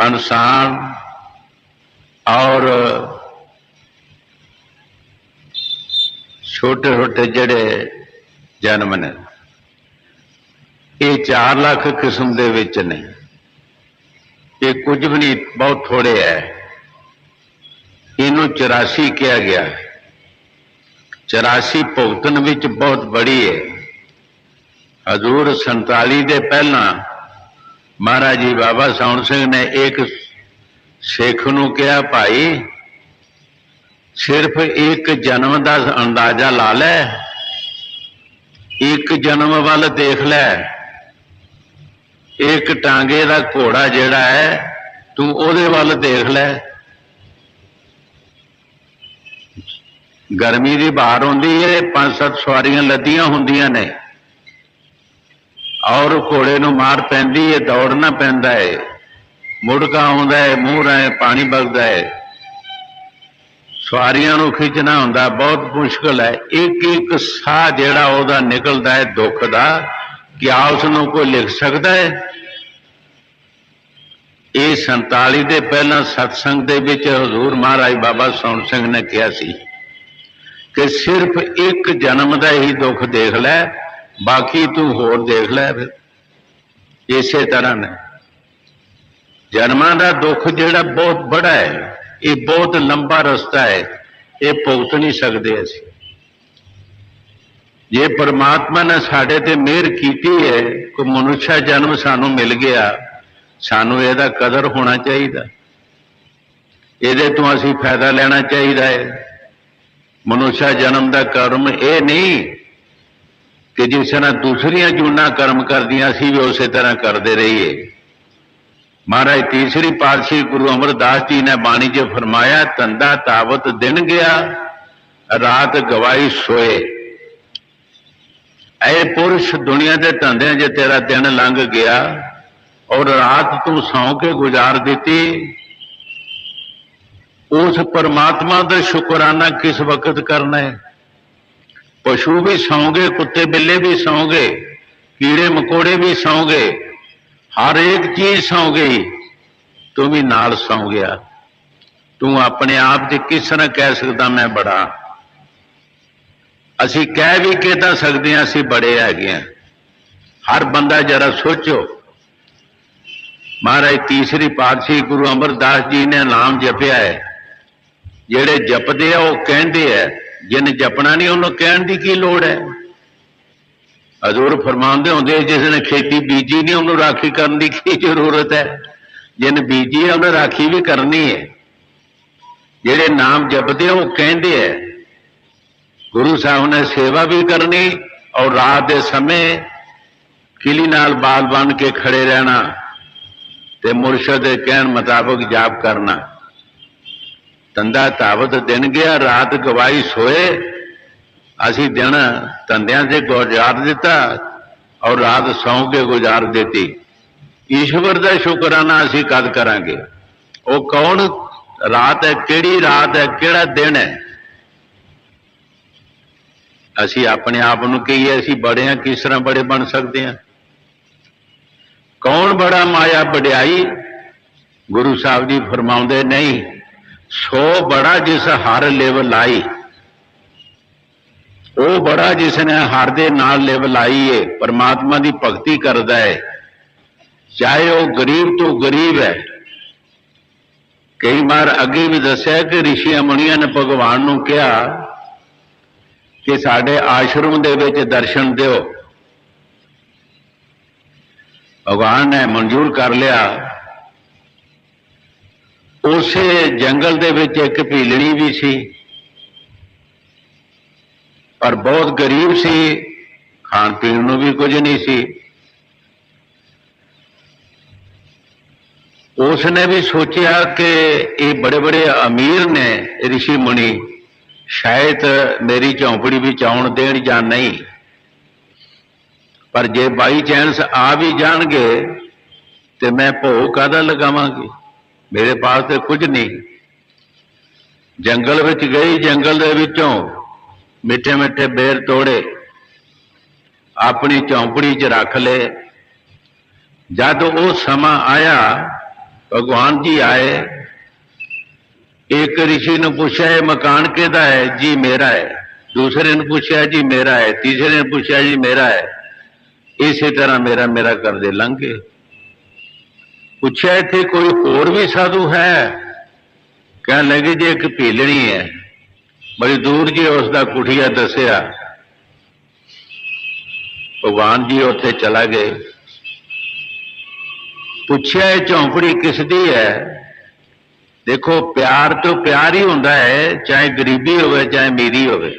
इंसान और छोटे छोटे जड़े जन्म ने। ये 4 लाख किस्म के विच ने। ये कुछ भी नहीं, बहुत थोड़े है। इनू 84 किया गया। 84 भुगतन विच बहुत बड़ी है। हजूर 47 दे पहला महाराज जी बाबा सौण सिंह ने एक सिख नूं कहा, भाई सिर्फ एक जन्म का अंदाजा ला लै, एक जन्म वाल देख लै, एक टांगे का घोड़ा जिहड़ा है तू ओहदे वाल देख लै। गर्मी की बाहर होंदी है, 5-7 सवारियां लदियां होंदियां ने और घोड़े नूं मार पैंदी है, दौड़ना पैंदा है, मुड़का आउंदा है, मूंह राहें पानी बगदा है, सवारियां नूं खिंचना हुंदा, बहुत मुश्किल है। एक एक साह जिहड़ा ओहदा निकलदा है दुख दा, क्या उसनूं कोई लिख सकता है? ये 47 दे पहला सत्संग दे विच हजूर महाराज बाबा सौण सिंह ने कहा सी कि सिर्फ एक जन्म का ही दुख देख लै, बाकी तू होर देख लै। फिर इसे तरह ने जन्मां का दुख जिहड़ा बहुत बड़ा है, ये बहुत लंबा रास्ता है, ये भुगत नहीं सकते असीं। जे परमात्मा ने साडे ते मेहर कीती है, कोई मनुष्य जन्म सानू मिल गया, सानू इहदा कदर होना चाहिए, इहदे तो असीं फायदा लेना चाहिए है। मनुष्य जन्म का कर्म यह नहीं कि जिस तरह दूसरिया जूना कर्म करदियां असीं भी उस तरह करते रहिए। महाराज तीसरी पातशाही गुरु अमरदास जी ने बाणी च फरमाया, धंधा तावत दिन गया, रात गवाई सोए। ऐ पुरुष दुनिया के धंधे च तेरा दिन लंघ गया और रात तू सौ के गुजार दी, उस परमात्मा का शुकराना किस वक्त करना है? पशु भी सौ गए, कुत्ते बिल्ले भी सौ गए, कीड़े मकोड़े भी सौ गए, हर एक चीज सौ गई, तू भी नाल सौ गया। तू अपने आप से किस तरह कह सकता मैं बड़ा? असी कह भी के तो सकते हैं असी बड़े है। हर बंदा जरा सोचो, महाराज तीसरी पातशाही गुरु अमरदास जी ने नाम जपया है, जेड़े जपते हैं वो कहते हैं, जिन्हें जपना नहीं उन्होंने कहने की की लोड़ है? हजूर फरमाते होंगे जिसने खेती बीजी नहीं उन्होंने राखी करने की जरूरत है, जिन्हें बीजी है उन्हें राखी भी करनी है। जेड़े नाम जपते हैं वो कहते हैं गुरु साहब ने सेवा भी करनी और रात के समय किली नाल बाल बन के खड़े रहना ते मुर्शद के कहने मुताबिक जाप करना। तंदा तावत दिन गया, रात गवाई सोए, असी दिन धंधिया से गुजार दिता और रात सौ के गुजार देती। ईश्वर का शुकराना असी कद करांगे? वो कौन रात है, केड़ी रात है, केड़ा दिन है? असी अपने आप को कहिए असी बड़े हैं, किस तरह बड़े बन सकते हैं? कौन बड़ा माया बड़ियाई? गुरु साहब जी फरमाउंदे नहीं, सो बड़ा जिस हर लिव लाई, वो बड़ा जिसने हर दे नाल लिव लाई है, परमात्मा की भगती करता है, चाहे वो गरीब तो गरीब है। कई बार अगे भी दसिया कि ऋषिया मुनिया ने भगवान को कहा कि साडे आश्रम दे विच दर्शन दिओ। भगवान ने मंजूर कर लिया। उसे जंगल दे विच एक भीलड़ी भी सी, पर बहुत गरीब सी, खाण पीण नूं भी कुछ नहीं सी। उसने भी सोचा कि ये बड़े बड़े अमीर ने ऋषि मुनि, शायद मेरी झोंपड़ी भी आउण देण जां नहीं, पर जे बाई चांस आ भी जाणगे तो मैं भोग काहदा लगावांगी, मेरे पास तो कुछ नहीं। जंगल विच गई, जंगल दे विचों मिठे मिठे बेर तोड़े, अपनी झोंपड़ी च रख ले। जद वो समा आया, भगवान जी आए, एक ऋषि ने पूछा है मकान किहदा है? जी मेरा है। दूसरे ने पूछा जी मेरा है। तीसरे ने पूछा जी मेरा है। इसी तरह मेरा मेरा कर दे लंघे। पूछा इत्थे कोई होर भी साधु है? कहने लगे जी एक भीलड़ी है, बड़ी दूर जी उसका कुठिया दसिया। भगवान जी उत्थे चला गए। पूछा ये झोंपड़ी किसदी है? देखो प्यार तो प्यार ही होता है, चाहे गरीबी होवे चाहे अमीरी होवे।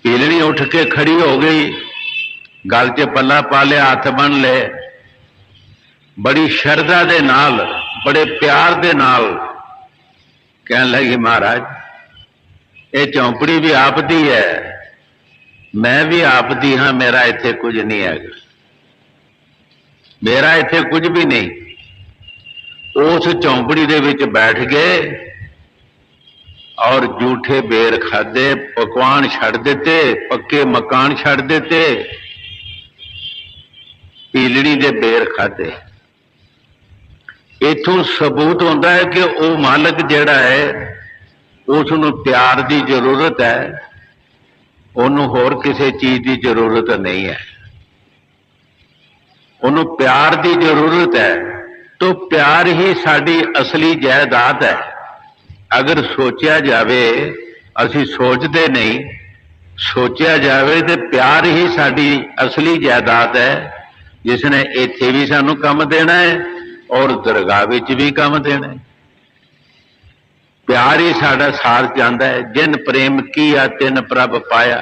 भीलड़ी उठ के खड़ी हो गई, गल च पल्ला पा लिया, हाथ बन ले, बड़ी शरधा दे नाल, बड़े प्यार दे नाल कहने लगी महाराज ये झोंपड़ी भी आप दी है, मैं भी आप दी हाँ, मेरा इत्थे कुछ नहीं है, मेरा इत्थे कुछ भी नहीं। उस झोंपड़ी दे विच बैठ गए और झूठे बेर खादे, पकवान छड़ देते, पक्के मकान छड़ देते, भीलड़ी दे बेर खादे। इथों सबूत होता है कि वह मालक जिहड़ा है उसनूं प्यार की जरूरत है, उन्होंने होर किसी चीज की जरूरत नहीं है। उन्होंने प्यार की जरूरत है, तो प्यार ही साडी असली जायदाद है। अगर सोचा जाए, असी सोचते नहीं, सोचा जाए तो प्यार ही साडी असली जायदाद है, जिसने इत्थे भी सानू काम देना है और दरगाह विच भी काम देना है। प्यार ही साडा साथ जाता है। जिन प्रेम किया तिन प्रभ पाया।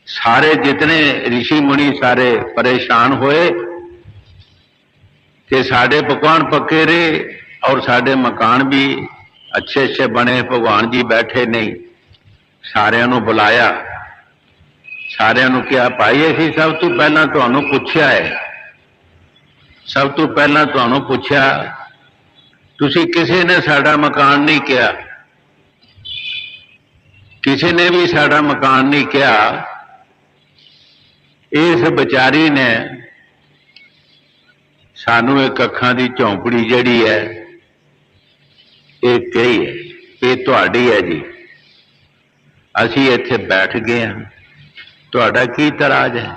सारे जितने ऋषि मुनि सारे परेशान हुए कि साडे पकवान पक्के रहे और साडे मकान भी अच्छे अच्छे बने। भगवान जी बैठे नहीं, सारिਆਂ ਨੂੰ बुलाया, सारिਆਂ ਨੂੰ किया भाई असीं सब तो पहला तुहानूं पुछया है, सब तो पहला तुहानूं पुछया, तुसीं किसी ने साडा मकान नहीं किया, किसी ने भी साडा मकान नहीं किया, इस बेचारी ने सानू एक अखां दी झोंपड़ी जिहड़ी है ये कही है, ये तुहाडी है जी, असी इत्थे बैठ गए हैं, तुहाडा की तराज है?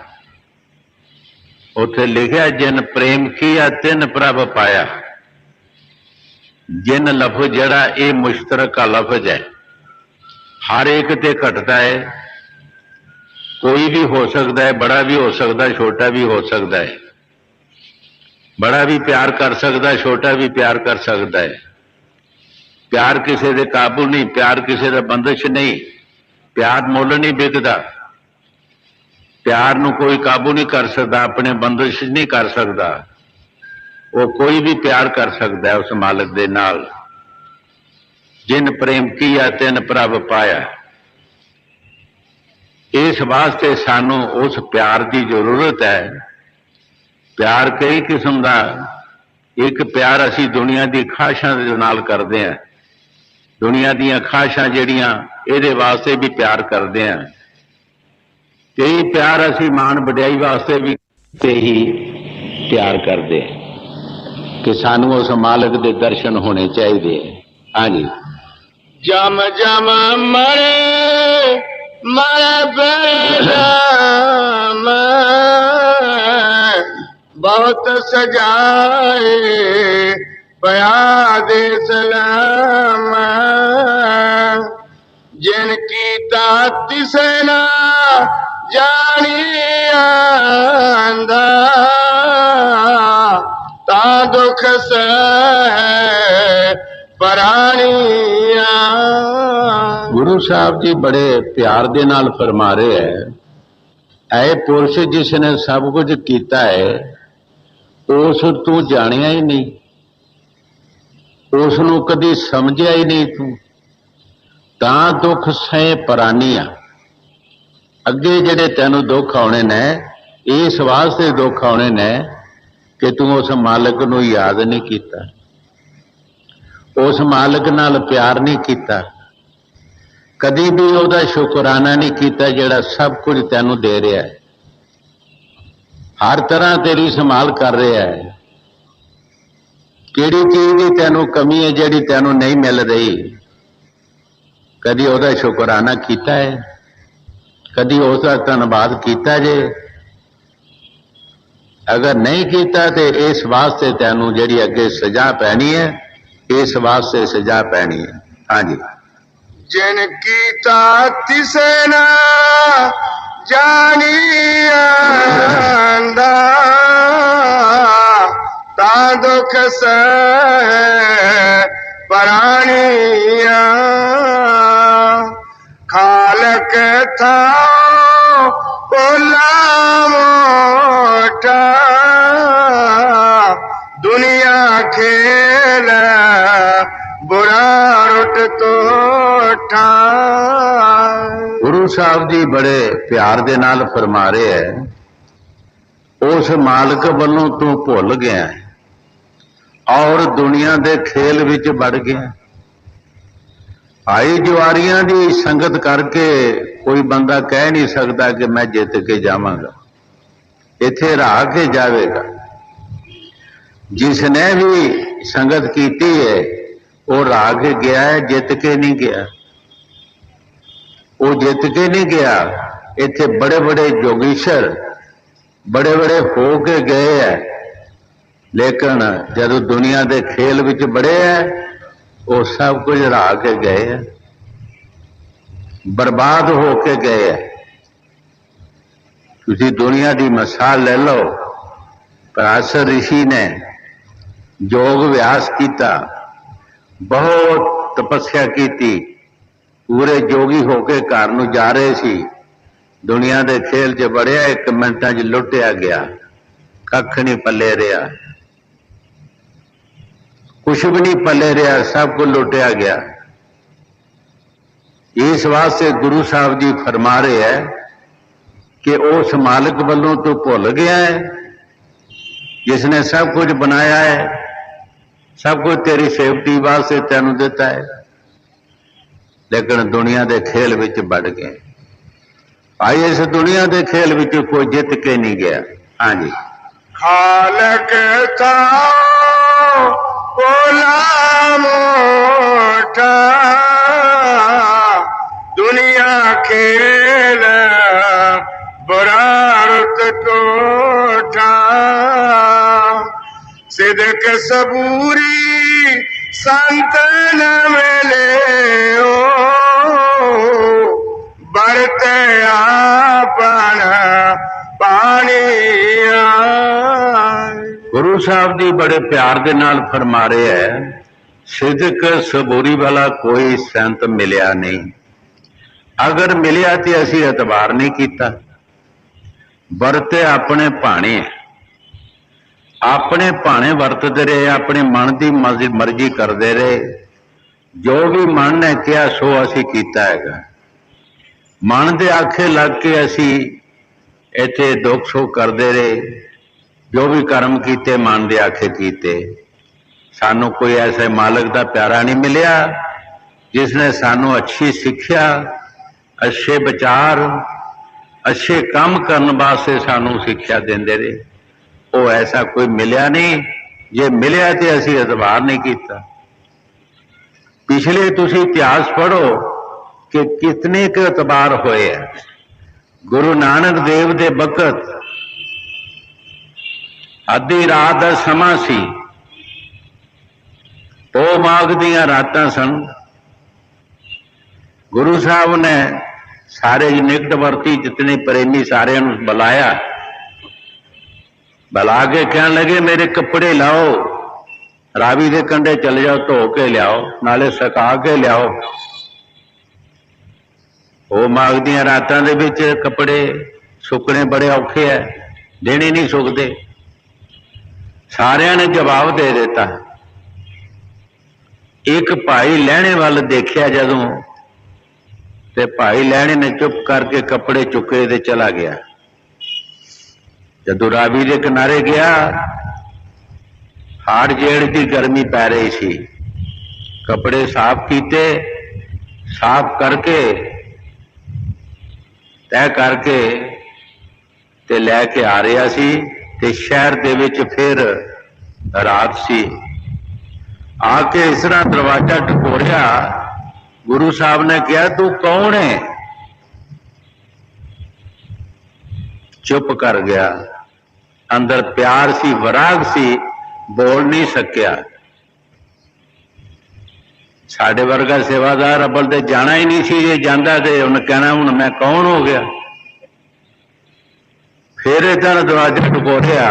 उत्थे लिखिया जिन प्रेम किया तिन प्रभ पाया। जिन लफज जड़ा ये मुश्तरका लफज है, हर एक ते घटता है, कोई भी हो सकता है, बड़ा भी हो सकता है, छोटा भी हो सकता है, बड़ा भी प्यार कर सकता है, छोटा भी प्यार कर सकता है। प्यार किसी दे काबू नहीं, प्यार किसी दा बंदिश नहीं, प्यार मुल नहीं बिकता, प्यार नू कोई काबू नहीं कर सकता, अपने बंदिश नहीं कर सकता। वो कोई भी प्यार कर सकता है उस मालिक दे नाल। जिन प्रेम किया तिन प्रभ पाया। इस वास्ते सानू उस प्यार की जरूरत है। प्यार कई किस्म का, एक प्यार असी दुनिया की खाशां दे नाल करते हैं, दुनिया दी खाशां जिहड़ियां इहदे वास्ते भी प्यार करते हैं। कई प्यार असी मान वड्याई वास्ते भी ही प्यार करते हैं कि सानू उस मालिक दे दर्शन होने चाहिए। हाँ जी। जम जम मरे मरे बेजाम बहुत सजाए पया दे सलाम। जिनकी ताती सेना जानी आंदा ता दुख सह परानिया। गुरु साहब जी बड़े प्यार दे नाल फरमा रहे हैं, ऐ पुरुष जिसने सब कुछ किया है उस तू जानिया ही नहीं, उसनू कदी समझिया ही नहीं तू, तां दुख सह परानिया। अगे जेडे तेनू दुख आने ने इस वास्ते दुख आने ने कि तू उस मालिक नू याद नहीं किया, उस मालिक नाल प्यार नहीं किया, कदी भी उसका शुकराना नहीं किया जिहड़ा सब कुछ तेनू दे रहा है, हर तरह तेरी संभाल कर रहा है। किहड़ी चीज की तेनू कमी है जिहड़ी तेनू नहीं मिल रही, कदी उसका शुकराना किया है, कदी उसका धन्यवाद किया जे? अगर नहीं किया तो इस वास्ते तेनू जिहड़ी अगे सजा पैनी है, इस वास्ते सजा पैनी है। हाँ जी। जिनकी ताती सेना जानी आंदा ता दुख सह परानिया। खालक था पोला मोटा दुनिया खेल बुरा रुट तो ठा। गुरु साहब जी बड़े प्यार दे नाल फरमा रहे हैं, उस मालिक वालों तू भुल गया और दुनिया दे खेल विच बढ़ गया। आई जुआरियां दी संगत करके कोई बंदा कह नहीं सकता कि मैं जित के जावांगा, इत्थे रहा के जावेगा। जिसने भी संगत कीती है वो रहा के गया है, जित के नहीं गया। वो जित के नहीं गया। इत्थे बड़े बड़े जोगीश्वर बड़े बड़े हो के गए हैं, लेकिन जब दुनिया के खेल विच बड़े है वो सब कुछ रहा के गए हैं, बर्बाद हो के गए हैं। तुसी दुनिया की मिसाल ले लो, पराशर ऋषि ने योग अभ्यास किया, बहुत तपस्या की, पूरे जोगी होके घर नूं जा रहे सी, दुनिया के खेल च बड़िया, एक मिनटां च लुटिया गया, कख नहीं पल्ले रहा, कुछ भी नहीं पल्ले रहा, सब कुछ लुटिया गया। इस वास्ते गुरु साहब जी फरमा रहे हैं कि उस मालिक वालों तो भुल गया है जिसने सब कुछ बनाया है, सब कुछ तेरी सेफ्टी वास्ते तेनू दिता है, लेकिन दुनिया के खेल विच बढ़ गए भाई इस दुनिया के खेल विच कोई जित के नहीं गया। हाँ जी, खालक था बोला मोटा दुनिया खेल बुरारत टोटा सिदक सबूरी संत न मिले बरते आपन पानी गुरु साहब जी बड़े प्यार दे नाल फरमा रहे है, सिदक सबूरी वाला कोई संत मिलिया नहीं। अगर मिलिया तो असी एतबार नहीं किया। वरते अपने भाने, अपने भाने वरतते रहे, अपने मन की मर्जी करते रहे। जो भी मन ने कहा सो असी किया है। मन के आखे लग के असी इत्थे दुख सुख करते रहे। जो भी कर्म किए मन के आखे किए। सानू कोई ऐसे मालिक का प्यारा नहीं मिलिया जिसने सानू अच्छी सिक्ख्या, अच्छे विचार, अच्छे काम करने वास्ते सानू सिक्ख्या देंदे रहे। वो ऐसा कोई मिलिया नहीं। जे मिलिया तो असी एतबार नहीं किया। पिछले तुसी इतिहास पढ़ो कि कितने के एतबार होए है। गुरु नानक देव दे बखत अद्धी रात का समा सी, पो माघ दियां रातां सन। गुरु साहब ने सारे निकटवर्ती जितने प्रेमी सारे बुलाया, बुला के कहने लगे मेरे कपड़े लाओ, रावी के कंढे चले जाओ, धो के लियाओ, नाले सुका के लियाओ। वो माघ दियां रातां दे विच कपड़े सुकने बड़े औखे है, देने नहीं सुकते। सारिया ने जवाब दे दिता। एक भाई लहणे वाल देखिया जदों, ते भाई लहणे ने चुप करके कपड़े चुके ते चला गया। जदों रावी के किनारे गया, हाड़ जेड़ की गर्मी पै रही सी। कपड़े साफ किए, साफ करके तय करके ते लैके आ रहा सी। ते शहर दे विच फिर रात सी। आके इस तरह दरवाजा टकोरिया। गुरु साहब ने कहा तू कौन है? चुप कर गया। अंदर प्यार सी, वराग सी, बोल नहीं सकिया। साडे वर्गा सेवादार अब्बल ते जाना ही नहीं सी। जे जांदा ते उन्हें कहना हुण मैं कौन हो गया। फिर इधर दरवाजा टकोरिया।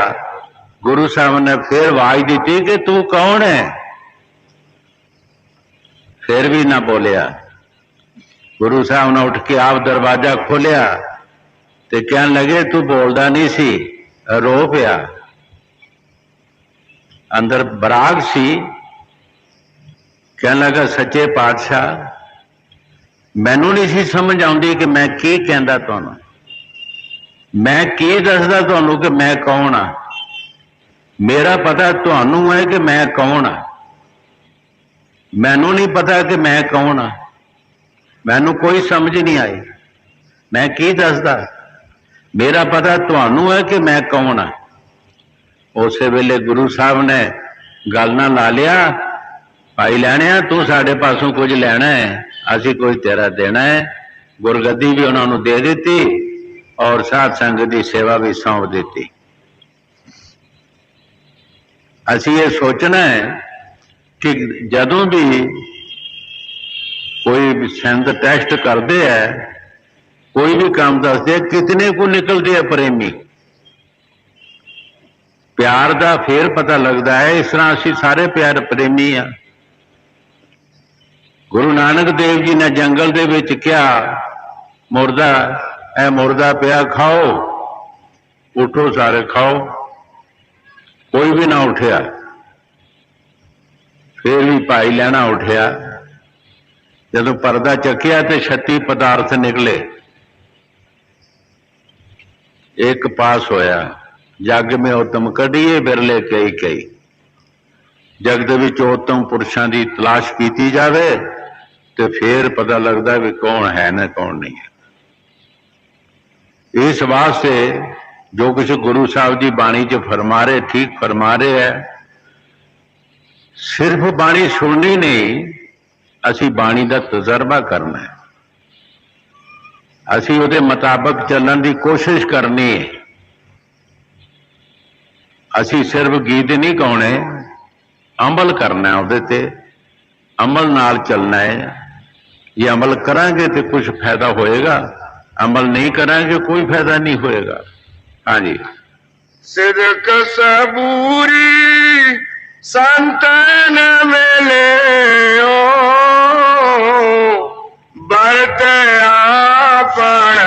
गुरु साहब ने फिर आवाज दी कि तू कौन है? फिर भी ना बोलिया। गुरु साहब ने उठ के आप दरवाजा खोलिया ते कहने लगे तू बोलदा नहीं सी, रो पिया। अंदर बराग सी। कहने लगा सच्चे पातशाह मैनू नहीं सी समझ आउंदी कि मैं की कहंदा तुहानू, मैं की दसदा तुहानू कि मैं कौन हाँ। मेरा पता तुहानू है कि मैं कौन हाँ, मैनू नहीं पता कि मैं कौन हाँ। मैनू कोई समझ नहीं आई। मैं की दसदा, मेरा पता तुहानू है कि मैं कौन हाँ। उस वेले गुरु साहब ने गल ना ला लिया, भाई लैणे तू साडे पासों कुछ लैना है, असी कुछ तेरा देना है। गुरगद्दी भी उन्होंने दे दी और साध संगत की सेवा भी सौंप दी। असी ये सोचना है कि जदों भी कोई संत टेस्ट करते हैं, कोई भी काम दसते, कितने को निकलते हैं प्रेमी। प्यार का फिर पता लगता है। इस तरह असी सारे प्यार प्रेमी हाँ। गुरु नानक देव जी ने जंगल दे विच क्या मुर्दा ए मुर्दा पिया खाओ, उठो सारे खाओ। कोई भी ना उठिया। फिर भी भाई लैना उठिया। जदों पर्दा चकिया तो 36 पदार्थ निकले। एक पास होया, जग में उत्तम कढ़िए बिरले कई कई। जगत विच उत्तम पुरुषों की तलाश की जाए तो फिर पता लगता भी कौन है ना कौन नहीं है। इस वास्ते जो कुछ गुरु साहब जी बाणी च फरमा रहे ठीक फरमा रहे है। सिर्फ बाणी सुननी नहीं, असी बाणी का तजर्बा करना है, असी उहदे मुताबिक चलने की कोशिश करनी है। असी सिर्फ गीत नहीं गाने, अमल करना है, उहदे ते अमल नाल चलना है। ये अमल करांगे तो कुछ फायदा होएगा, अमल नहीं करांगे कोई फायदा नहीं होएगा। हाँ जी। सिदक सबूरी संतन मिले बरत आपन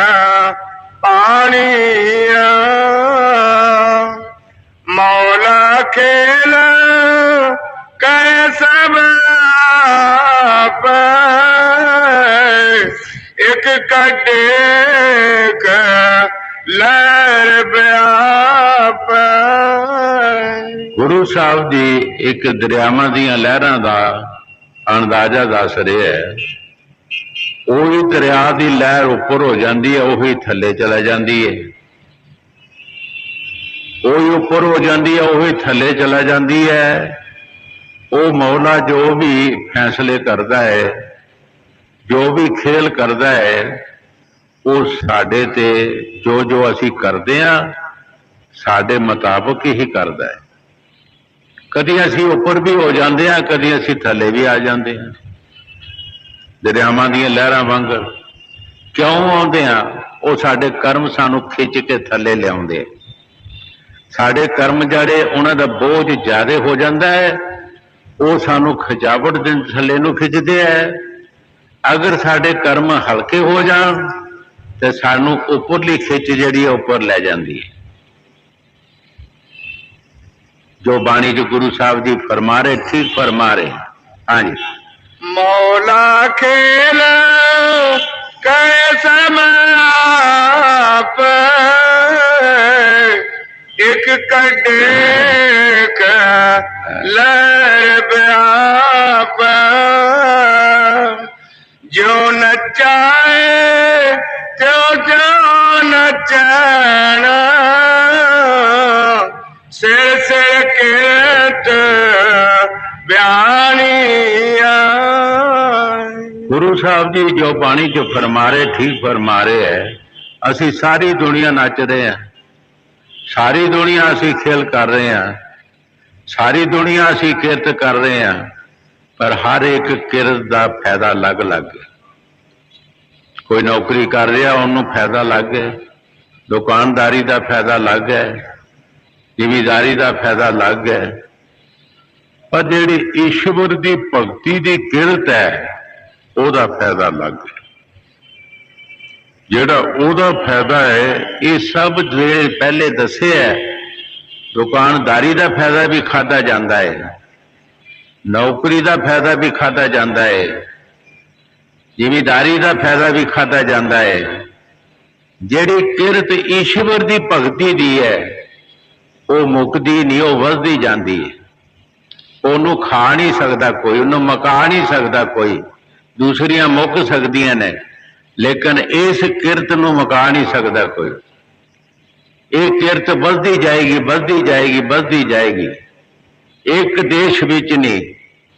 पानिया मौला खेल करे सब आप एक कटे लहर व्याप। गुरु साहब जी एक दरियावां दीयां लहरां दा अंदाजा दस रहे है। ਉਹੀ दरिया की लहर उपर हो जाती है, ਉਹੀ थले चला जाती है, ਉਹੀ उपर हो जाती है, ਉਹੀ थले चला जाती है। वो मौला जो भी फैसले करता है, जो भी खेल करता है, वो साडे ते जो जो असी करते हैं साडे मुताबिक ही करता है। कदी असी उपर भी हो जाते हैं, कदी असी थले भी आ जाते हैं दरियावां दी लहरां वांगर। क्यों आउंदे हैं? वो साडे कर्म सानू खिंच के थले लियाउंदे। साडे कर्म जड़े उन्हां दा बोझ ज्यादा हो जाता है, वो सानू खिंचावट दे थले नू खिंचदे है। अगर साडे कर्म हल्के हो जान तो सानू उपरली खिंच जिहड़ी उपर लै जांदी है। जो बाणी जो गुरु साहब जी फरमा रहे ठीक फरमा रहे। हाँ जी। मौला खेल कैसा आप एक कटे लहर व्याप जो नचाए त्यों जो नचाना सिर सिर किरत बयानिया। गुरु साहब जी जो बाणी च फरमा रहे ठीक फरमा रहे है। असी सारी दुनिया नच रहे हैं, सारी दुनिया असी खेल कर रहे हैं, सारी दुनिया असी किरत कर रहे हैं, पर हर एक किरत का फायदा अलग अलग है। कोई नौकरी कर रहा उन्होंने फायदा अलग है, दुकानदारी का फायदा अलग है, जिमीदारी का फायदा अलग है। पर जिहड़ी ईश्वर की भगती की किरत है ਉਹਦਾ फायदा अलग है। ਜਿਹੜਾ ਉਹਦਾ फायदा है ये सब ਜਿਹੜੇ पहले दसे है। दुकानदारी का फायदा भी खाधा जाता है, नौकरी का फायदा भी खाधा जाता है, जिमीदारी का फायदा भी खाधा जाता है। जिहड़ी किरत ईश्वर की भगती दी है वो मुकदी नहीं, वो वधदी जाती है। ਉਹਨੂੰ खा नहीं सकता कोई, ਉਹਨੂੰ मका नहीं सकता कोई। दूसरियां मुक सकदियां ने लेकिन इस किरत नूं मुका नहीं सकता कोई। ये किरत बढ़ती जाएगी, बढ़ती जाएगी, बढ़ती जाएगी। एक देश विच नहीं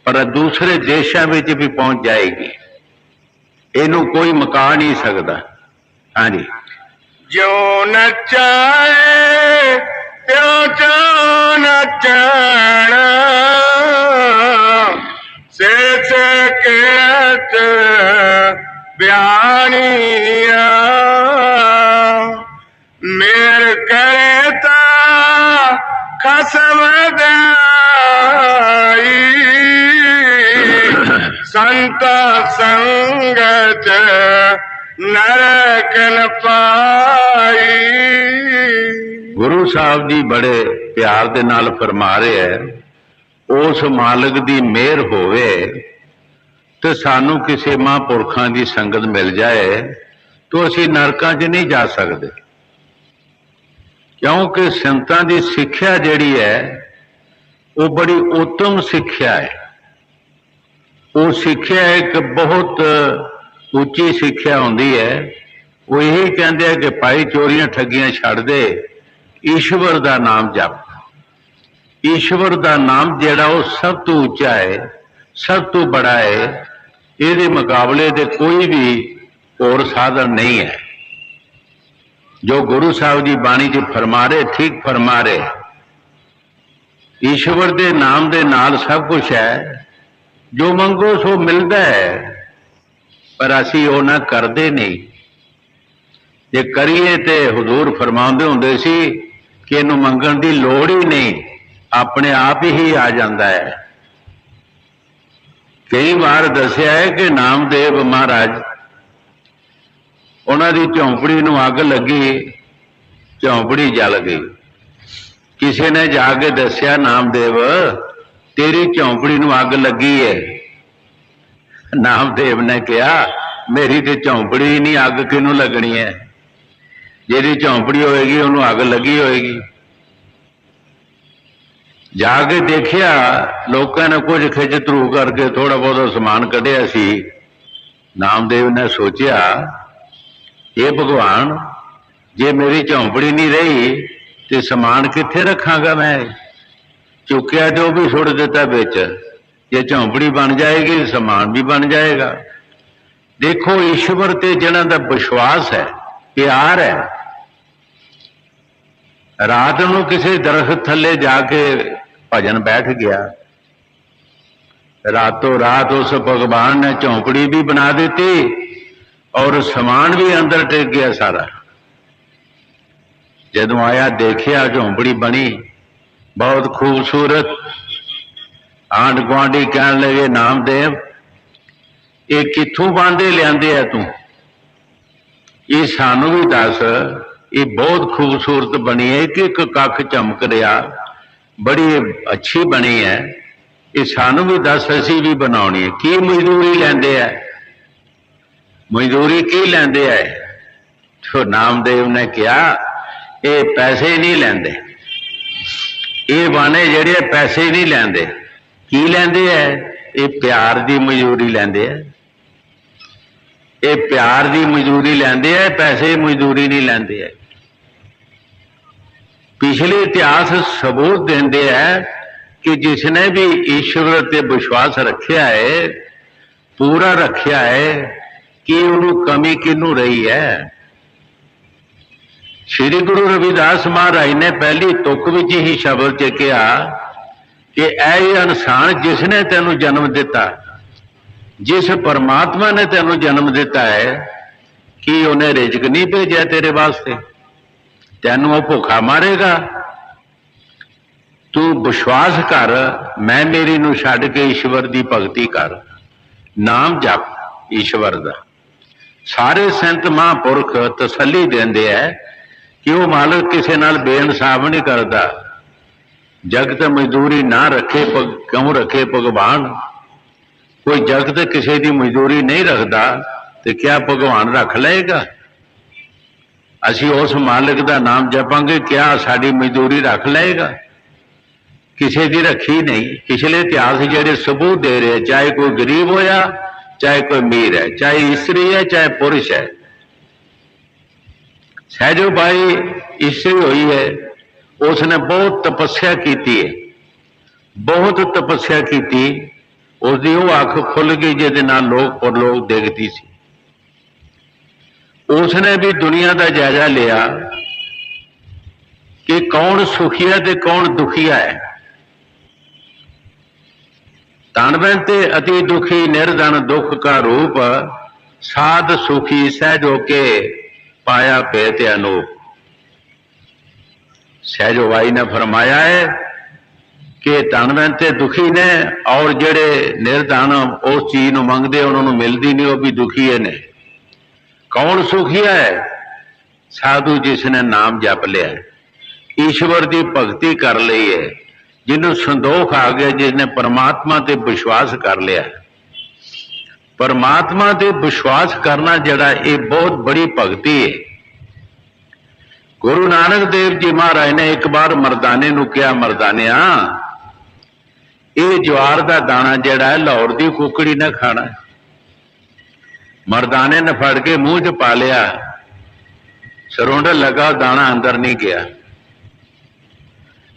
पर दूसरे देशों विच भी पहुंच जाएगी। इनू कोई मुका नहीं सकता। हाँ जी। जो नचाए त्यों जो नचाना सिर से किरत बयानिया मेर करता खसम दाई संत संगत नरक न पाई। गुरु साहब जी बड़े प्यार दे नाल फरमा रहे हैं, उस मालिक दी मेहर होवे तो सानू किसी महापुरखों की संगत मिल जाए तो असी नरकां च नहीं जा सकते। क्योंकि संतां की सिक्ख्या जिहड़ी है वो बड़ी उत्तम सिक्ख्या है। वो सिक्ख्या एक बहुत उच्ची सिक्ख्या होंदी है वो यही कहते हैं कि भाई चोरियां ठगियां छड़ दे, ईश्वर का नाम जप। ईश्वर का नाम जिहड़ा वो सब तो उच्चा है, सब तो बड़ा है। ये मुकाबले दे कोई भी और साधन नहीं है। जो गुरु साहब जी बाणी च फरमा रहे, ठीक फरमा रहे। ईश्वर के नाम के नाल सब कुछ है, जो मंगो सो मिलता है, पर असी वो ना करते नहीं। जे करिए तो हुजूर फरमाते होंदे सी कि इनू मंगण की लोड़ ही नहीं, अपने आप ही आ जाता है। कई बार दसिया है कि नामदेव महाराज उन्होंने झोंपड़ी नूं अग लगी, झोंपड़ी जल गई। किसी ने जाके दसिया नामदेव तेरी झोंपड़ी नूं अग लगी है। नामदेव ने कहा मेरी तो झोंपड़ी ही नहीं, अग किनू लगनी है? जिहदी झोंपड़ी होएगी उन्होंने अग लगी होएगी। जाके देखिया लोगों ने कुछ खिच धरू करके थोड़ा बहुत समान कढ़िया सी। नामदेव ने सोचा ये भगवान जे मेरी झोंपड़ी नहीं रही तो समान कित्थे रखांगा मैं? चुकिया तो भी सुट दिता बिच। जे झोंपड़ी बन जाएगी समान भी बन जाएगा। देखो ईश्वर ते जिन्हां दा विश्वास है, प्यार है। रात नूं किसी दरख्त थले जाके भजन बैठ गया, रातों रात उस भगवान ने झोंपड़ी भी बना दी और समान भी अंदर टिक गया सारा। जदों आया देखिया झोंपड़ी बनी बहुत खूबसूरत। आंढ गुआढ़ी कहन लगे नामदेव ये कित्थों बांधे लियादे है तू? ये सानू भी दस, ये बहुत खूबसूरत बनी है कि एक कख चमक रहा, बड़ी अच्छी बनी है, ये सानू भी दस, असी भी बनानी है। की मजदूरी लेंदे है? मजदूरी की लेंदे है? तो नामदेव ने कहा ये पैसे नहीं लेंदे, ये बाने जेड़े पैसे नहीं लेंदे। की लेंदे है? ये प्यार की मजदूरी लेंदे है। ये प्यार की मजदूरी लेंदे है, पैसे की मजदूरी नहीं लेंदे है। पिछले इतिहास सबूत देंदे है कि जिसने भी ईश्वर ते विश्वास रखिया है, पूरा रखिया है, कि उन्होंने कमी किनू रही है। श्री गुरु रविदास महाराज ने पहली तुक विच ही शब्द च कहा कि ऐ इंसान जिसने तेनू जन्म दिता, जिस परमात्मा ने तेनू जन्म दिता है, कि उन्हें रिजक नहीं भेजा तेरे वास्ते? तेनू वो भुखा मारेगा? तू विश्वास कर, मैं मेरी नू छड्ड के ईश्वर की भगती कर, नाम जप ईश्वर का। सारे संत महापुरख तसल्ली देंदे है कि वो मालिक किसी नाल बेइंसाफ नहीं करता। जगत मजदूरी ना रखे क्यों रखे भगवान? कोई जगत किसी की मजदूरी नहीं रखता तो क्या भगवान रख लेगा? असी उस मालिक का नाम जपांगे, क्या साड़ी मजदूरी रख लेगा? किसी की रखी नहीं। पिछले इतिहास जेडे सबूत दे रहे, चाहे कोई गरीब होया, चाहे कोई अमीर है, चाहे स्त्री है, चाहे पुरुष है। सहजो भाई स्त्री हुई है, उसने बहुत तपस्या की है, बहुत तपस्या की। उसकी वो अख खुल गई जिहदे नाल लोग और लोग देखती सी। उसने भी दुनिया का जायजा लिया कि कौन सुखी है ते कौन दुखिया है। तन ते अति दुखी निर्धन दुख का रूप, साध सुखी सहजो के पाया पेत अनूप। सहजो भाई ने फरमाया है कि धनवंत ते दुखी ने, और जेड़े निर्धन उस चीज को मंगते उन्होंने मिलती नहीं, वो भी दुखी ने। कौन सुखिया है? साधु जिसने नाम जप लिया, ईश्वर की भगती कर ली है, जिन्हों संदोख आ गया, जिसने परमात्मा ते विश्वास कर लिया। परमात्मा ते विश्वास करना जड़ा ये बहुत बड़ी भगती है। गुरु नानक देव जी महाराज ने एक बार मरदाने नूं कहा, मरदानिया ये ज्वार का दाना जड़ा है लाहौर की कुकड़ी ने खाना। मरदाने ने फड़ के मुंह च पा लिया सरुंड लगा, दाना अंदर नहीं गया।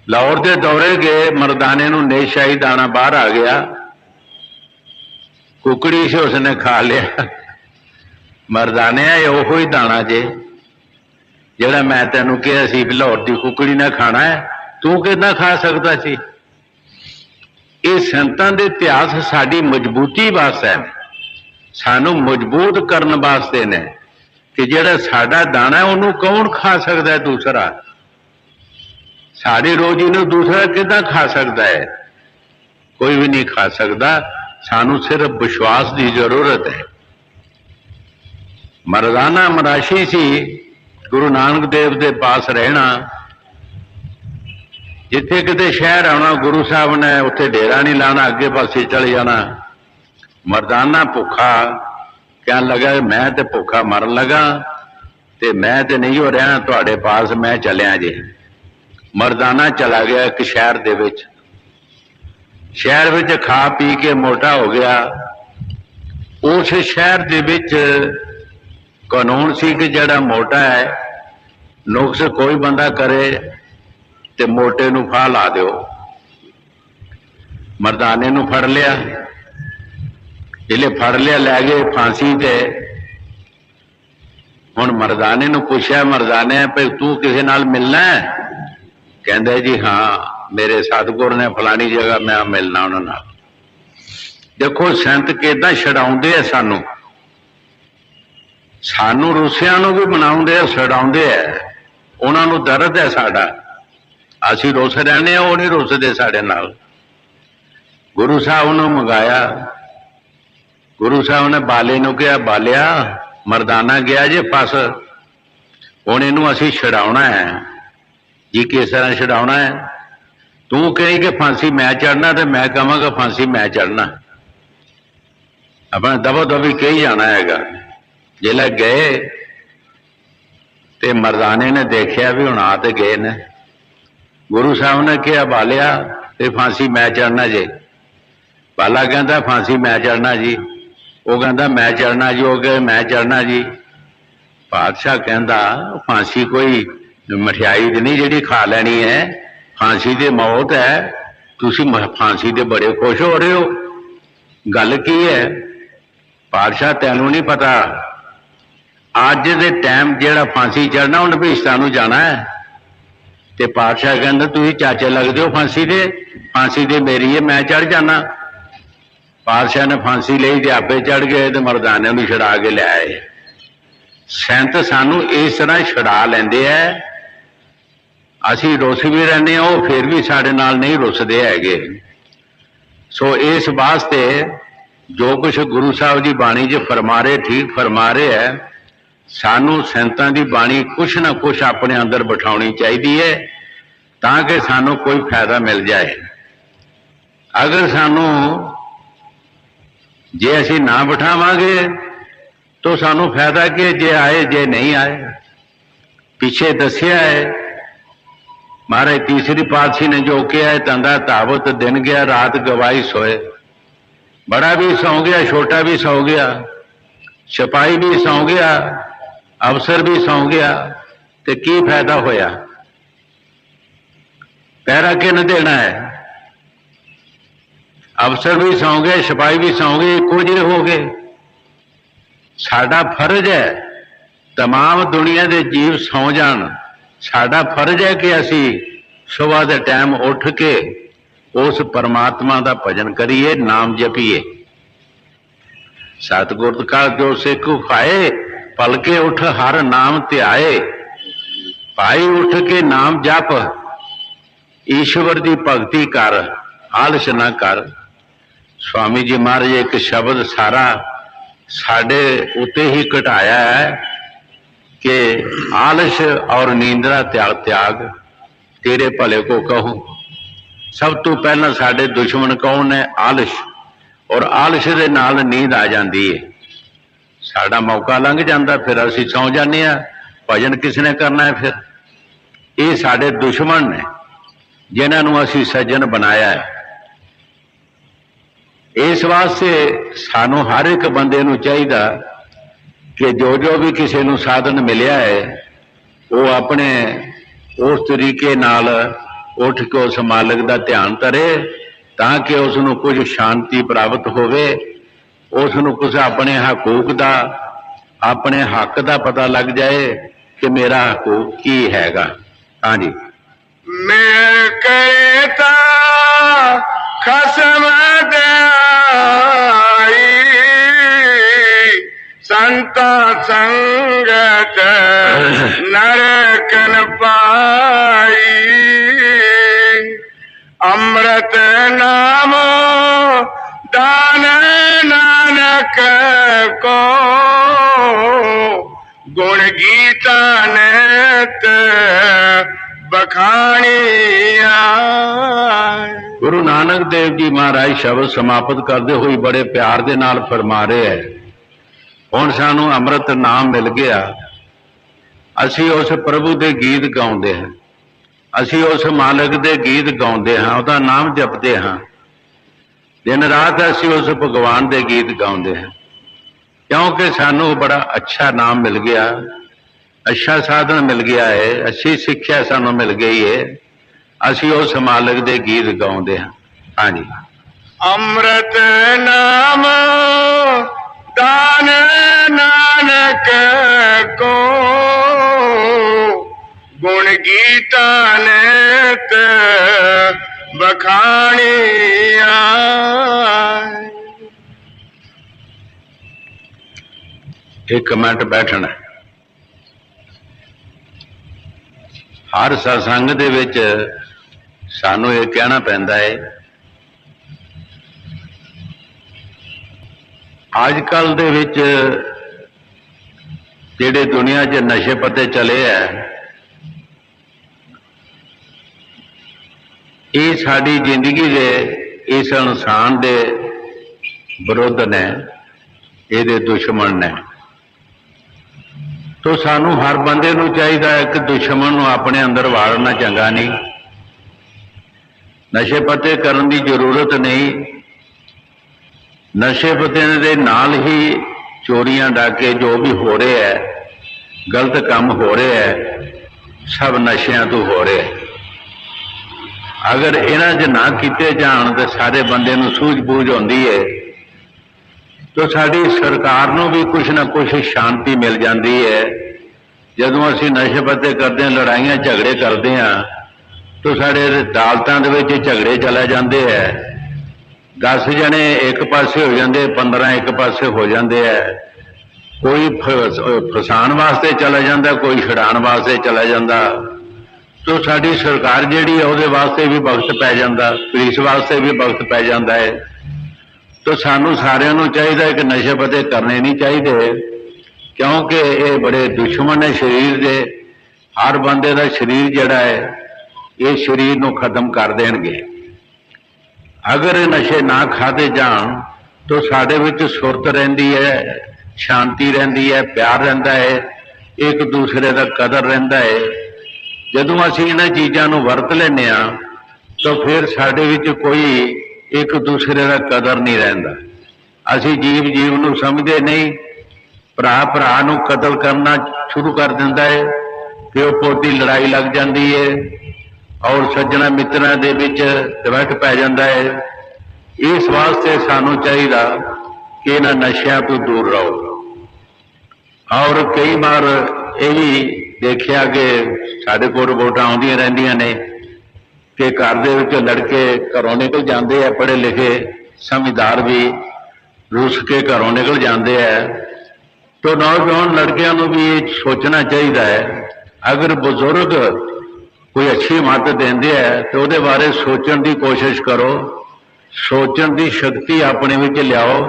लाहौर के दौरे गए, मर्दाने नूं नेश आई, दाना बाहर आ गया। कुकड़ी से उसने खा लिया। मर्दाने ओहो ही दाना जे जिहड़ा मैं तैनूं कहा सी लाहौर की कुकड़ी ने खाना है, तू किदां खा सकदा सी। ये संतां दे इतिहास साडी मजबूती वास्ते है, सानू मजबूत करने वास्ते ने कि जिहड़ा साडा दाना है उहनूं कौन खा सकदा है। दूसरा साडी रोजी नूं दूसरा किदां खा सकदा है, कोई भी नहीं खा सकदा। सानू सिर्फ विश्वास की जरूरत है। मर्दाना मराशी सी गुरु नानक देव के पास रहना, जिथे किते शहर आना गुरु साहब ने उत्थे डेरा नहीं लाना, अगे पासे चले जाना। मर्दाना भुखा कहन लगा मैं तो भुखा मरन लगा, ते मैं तो नहीं हो रहा तुहाडे पास, मैं चलिया जे। मर्दाना चला गया एक शहर दे विच, शहर विच खा पी के मोटा हो गया। उस शहर दे विच कानून सी कि जिहड़ा मोटा है, नुक्स कोई बंदा करे ते मोटे नूं फाह ला दिओ। मर्दाने नूं फड़ लिया, जिहले फड़ लिया लै गए फांसी ते। हुण मर्दाने नूं पुछया, मर्दाने भाई तू किसे नाल मिलना है? कहंदा जी हाँ, मेरे सतगुर ने फलानी जगह मैं मिलना उन्हां नाल। देखो संत किदां छड़ाउंदे आ सानू, सानू रूसियां नूं भी मनाउंदे आ, छड़ाउंदे आ। उन्हां नूं दर्द है साडा, असीं रुस रहिंदे आ, ओह नहीं रुसदे साडे नाल। गुरु साहब नूं मंगाया, गुरु साहब ने बाले नूं कहा बालिया मर्दाना गया जे फस, हुण इहनूं असीं छड़ाउणा है। जी किस तरह छड़ाउणा है? तू कही कि फांसी मैं चढ़ना, तो मैं कहांगा फांसी मैं चढ़ना। अपना दबो दबी कही जाना हैगा। जिसले गए ते मर्दाने ने देखिया भी हुण आ ते गए ने। गुरु साहब ने कहा बालिया ते फांसी मैं चढ़ना जे। बाला कहता फांसी मैं चढ़ना जी, वो कहता मैं चढ़ना जी, वो कहे मैं चढ़ना जी। पातशाह कहता फांसी कोई मठियाई तो नहीं जिहड़ी खा लैनी है, फांसी ते मौत है। तुसी फांसी ते बड़े खुश हो रहे हो, गल की है? पातशाह तैनूं नहीं पता, अज दे टाइम जिहड़ा फांसी चढ़ना उन्हें भविष्यता नूं जाना है। ते पातशाह कहंदा तुसीं चाचे लगदे हो फांसी दे, फांसी ते मेरी है, मैं चढ़ जाना। पातशाह ने फांसी लई ते आपे चढ़ गए ते मर्दाने नूं छड़ा के ले आए। संत सानू इस तरह छड़ा लैंदे है। असीं रुस भी रहने, वो फिर भी साडे नाल नहीं रुसदे हैगे। सो इस वास्ते जो कुछ गुरु साहब की बाणी च फरमा रहे, ठीक फरमा रहे है। सानू संतां की बाणी कुछ ना कुछ अपने अंदर बिठाउणी चाहिदी है, ताकि सानू कोई फायदा मिल जाए। अगर सानू जे असीं ना बिठावांगे तो सानू फायदा कि जे आए जे नहीं आए। पीछे दसिया है महाराज तीसरी पातशाही ने जो किया है, तंदा तावत दिन गया रात गवाई सोए। बड़ा भी सौ गया, छोटा भी सौ गया, सिपाही भी सौ गया, अफसर भी सौ गया, तो की फायदा होया? पैरा किन देना है? अफसर भी सौ गए, सिपाही भी सौ गए, इको जिहे हो गए। साडा फर्ज है तमाम दुनिया के जीव सौ जान, साडा फर्ज है कि असी सुबह के टाइम उठ के उस परमात्मा का भजन करिए, नाम जपीए। सतगुर का जो सिख खाए, पलके उठ हर नाम ध्याए। भाई उठ के नाम जप, ईश्वर की भगती कर, आलस ना कर। स्वामी जी महाराज एक शब्द सारा साडे उते ही घटाया है कि आलस और नींदरा त्याग त्याग, तेरे भले को कहूं। सब तो पहला साडे दुश्मन कौन है? आलस। और आलस दे नाल नींद आ जाती है, साडा मौका लंघ जाता, फिर असीं सौ जाने आ। भजन किसने करना है? फिर ये साडे दुश्मन ने जिन्हां नूं असीं सज्जन बनाया है। इस वास्ते सानू हर एक बंदे नूं चाहिदा कि जो जो भी किसी नूं साधन मिलिया है, वो अपने उस तरीके नाल उठ के उस मालिक का ध्यान करे ताकि उसनों कुछ शांति प्राप्त होवे, उसनों कुछ अपने हकूक का अपने हक का पता लग जाए कि मेरा हकूक की हैगा। हाँ जी। मेर करता खसम दयाई संता संगत नरकन पाई। अमृत नामो दान नानक को गुण गीता नेत बखानिया। गुरु नानक देव जी महाराज शब्द समाप्त करते हुए बड़े प्यार के नाल फरमा रहे हैं, हुण सानू अमृत नाम मिल गया, असी उस प्रभु के गीत गाउंदे हैं, असी उस मालिक के गीत गाउंदे हाँ, उसका नाम जपते हाँ, दिन रात असी उस भगवान के गीत गाउंदे हैं, क्योंकि सानू बड़ा अच्छा नाम मिल गया, अच्छा साधन मिल गया है, अच्छी सिक्ख्या सानू मिल गई है, असी उस मालिक के गीत गाउंदे हाँ। हाँ जी। अमृत नाम दान नानक को गुण गीता नेत बखानिया। एक मिनट बैठना। हर सत्संग दे विच सानू ये कहना पैंदा है, आजकल दे विच जिहड़े दुनिया च नशे पत्ते चले है, ये साड़ी जिंदगी दे इस इंसान दे विरुद्ध ने, ये दुश्मन ने। तो सानू हर बंदे नूं चाहिदा है कि दुश्मन नूं अपने अंदर वाड़ना चंगा नहीं, नशे पत्ते करन दी जरूरत नहीं, नशे पत्ते दे नाल ही चोरियां डाके जो भी हो रहे है, गलत काम हो रहे है, सब नशियां तो हो रहे है। अगर इन्हां च ना कीते जाण तो सारे बंदे नूं सूझबूझ होंदी है, तो साड़ी सरकार नूं भी कुछ ना कुछ शांति मिल जाती है। जदों असीं नशे पत्ते करते हैं, लड़ाइयां झगड़े करते हैं, तो साढ़े अदालतां दे विच झगड़े चले जाते हैं, 10 जने एक पासे हो जाते, 15 एक पासे हो जाते हैं, कोई फसाण वास्ते चला जाता, कोई छड़ाण वास्ते चला जाता। तो साड़ी सरकार जिहड़ी है उहदे वास्ते भी वक्त पै जाता, पुलिस वास्ते भी वक्त पै जाता है। तो सानू सारिਆਂ ਨੂੰ चाहिए कि नशे पत्ते करने नहीं चाहिए, क्योंकि ये बड़े दुश्मन है शरीर के। हर बंदे का शरीर जिहड़ा है ये शरीर नूं खत्म कर देणगे। अगर नशे ना खाते जान तो साडे विच सुरत रहिंदी है, शांति रहिंदी है, प्यार रहिंदा है, एक दूसरे का कदर रहिंदा है। जदों असीं इन्हां चीज़ां नूं वरत लैंदे आ तो फिर साडे विच कोई एक दूसरे का कदर नहीं रहिंदा। असीं जीव जीव नूं समझदे नहीं, भरा भरा नूं कतल करना शुरू कर दिंदा है, प्यो पोती लड़ाई लग जाती है और सज्जणा मित्रां दे विच दवैठ पै जांदा है। इस वास्ते सानू चाहिए कि इन्हां नशियां तो दूर रहो। और कई बार ये भी देखिया कि साडे कोल रिपोर्टां आउंदियां रहिंदियां ने कि घर दे विच लड़के घरों निकल जाते हैं, पढ़े लिखे समझदार भी रुस के घरों निकल जाते हैं। तो नौजवान लड़कियों को भी सोचना चाहिए है, अगर बुजुर्ग कोई अच्छी मत देंदे है तो उहदे बारे सोचने की कोशिश करो, सोचने की शक्ति अपने विच लियाओ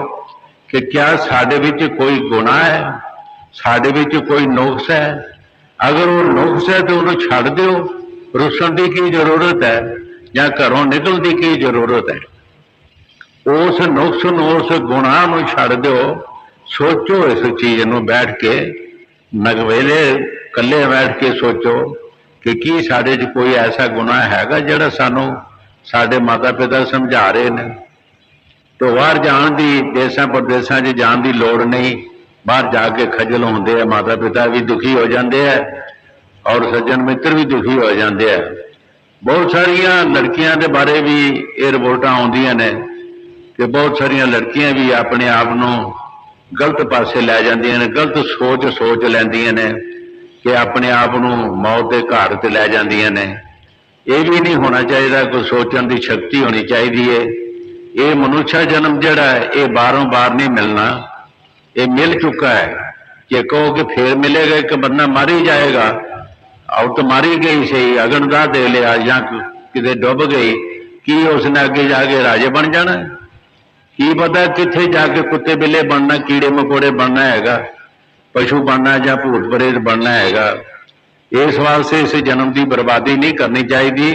कि क्या साडे विच कोई गुनाह है, साडे विच कोई नुक्स है। अगर वो नुक्स है तो उन्हें छड़ दो, रुसन की की जरूरत है या घरों निकलने की की जरूरत है। उस नुक्स उस गुनाह नूं छड़ दो, सोचो इस चीज़ नूं बैठ के, नगवेले कल्ले बैठ के सोचो कि की साडे च कोई ऐसा गुनाह हैगा जिहड़ा सानू साडे माता पिता समझा रहे हैं। तो बाहर जाण दी, देसां प्रदेसां च जाण दी लोड़ नहीं, बाहर जाके खजल होंदे हैं, माता पिता भी दुखी हो जाते हैं। और सज्जन मित्र भी दुखी हो जाते हैं। बहुत सारिया लड़कियां के बारे भी ये रिपोर्ट आउंदियां ने कि बहुत सारिया लड़कियां भी अपने आप को गलत पासे लै जांदियां ने, गलत सोच लैंदियां ने कि अपने आप को मौत के घाट ते लै जांदियां ने। ये भी नहीं होना चाहिए, कोई सोचने की शक्ति होनी चाहिए है। ये मनुष्य जन्म जिहड़ा है ये बारों बार नहीं मिलना, ये मिल चुका है कि कहो कि फिर मिलेगा, एक बंदा मर ही जाएगा, और तो मारी गई सही अगनदाह दे लिया या किते डुब गई, कि उसने अगे जाके राजे बन जाना है? की पता किथे जाके कुत्ते बिल्ले बनना, कीड़े मकोड़े बनना हैगा, पशु बनना या भूत प्रेत बनना हैगा। इस वास्ते इस जन्म की बर्बादी नहीं करनी चाहिए।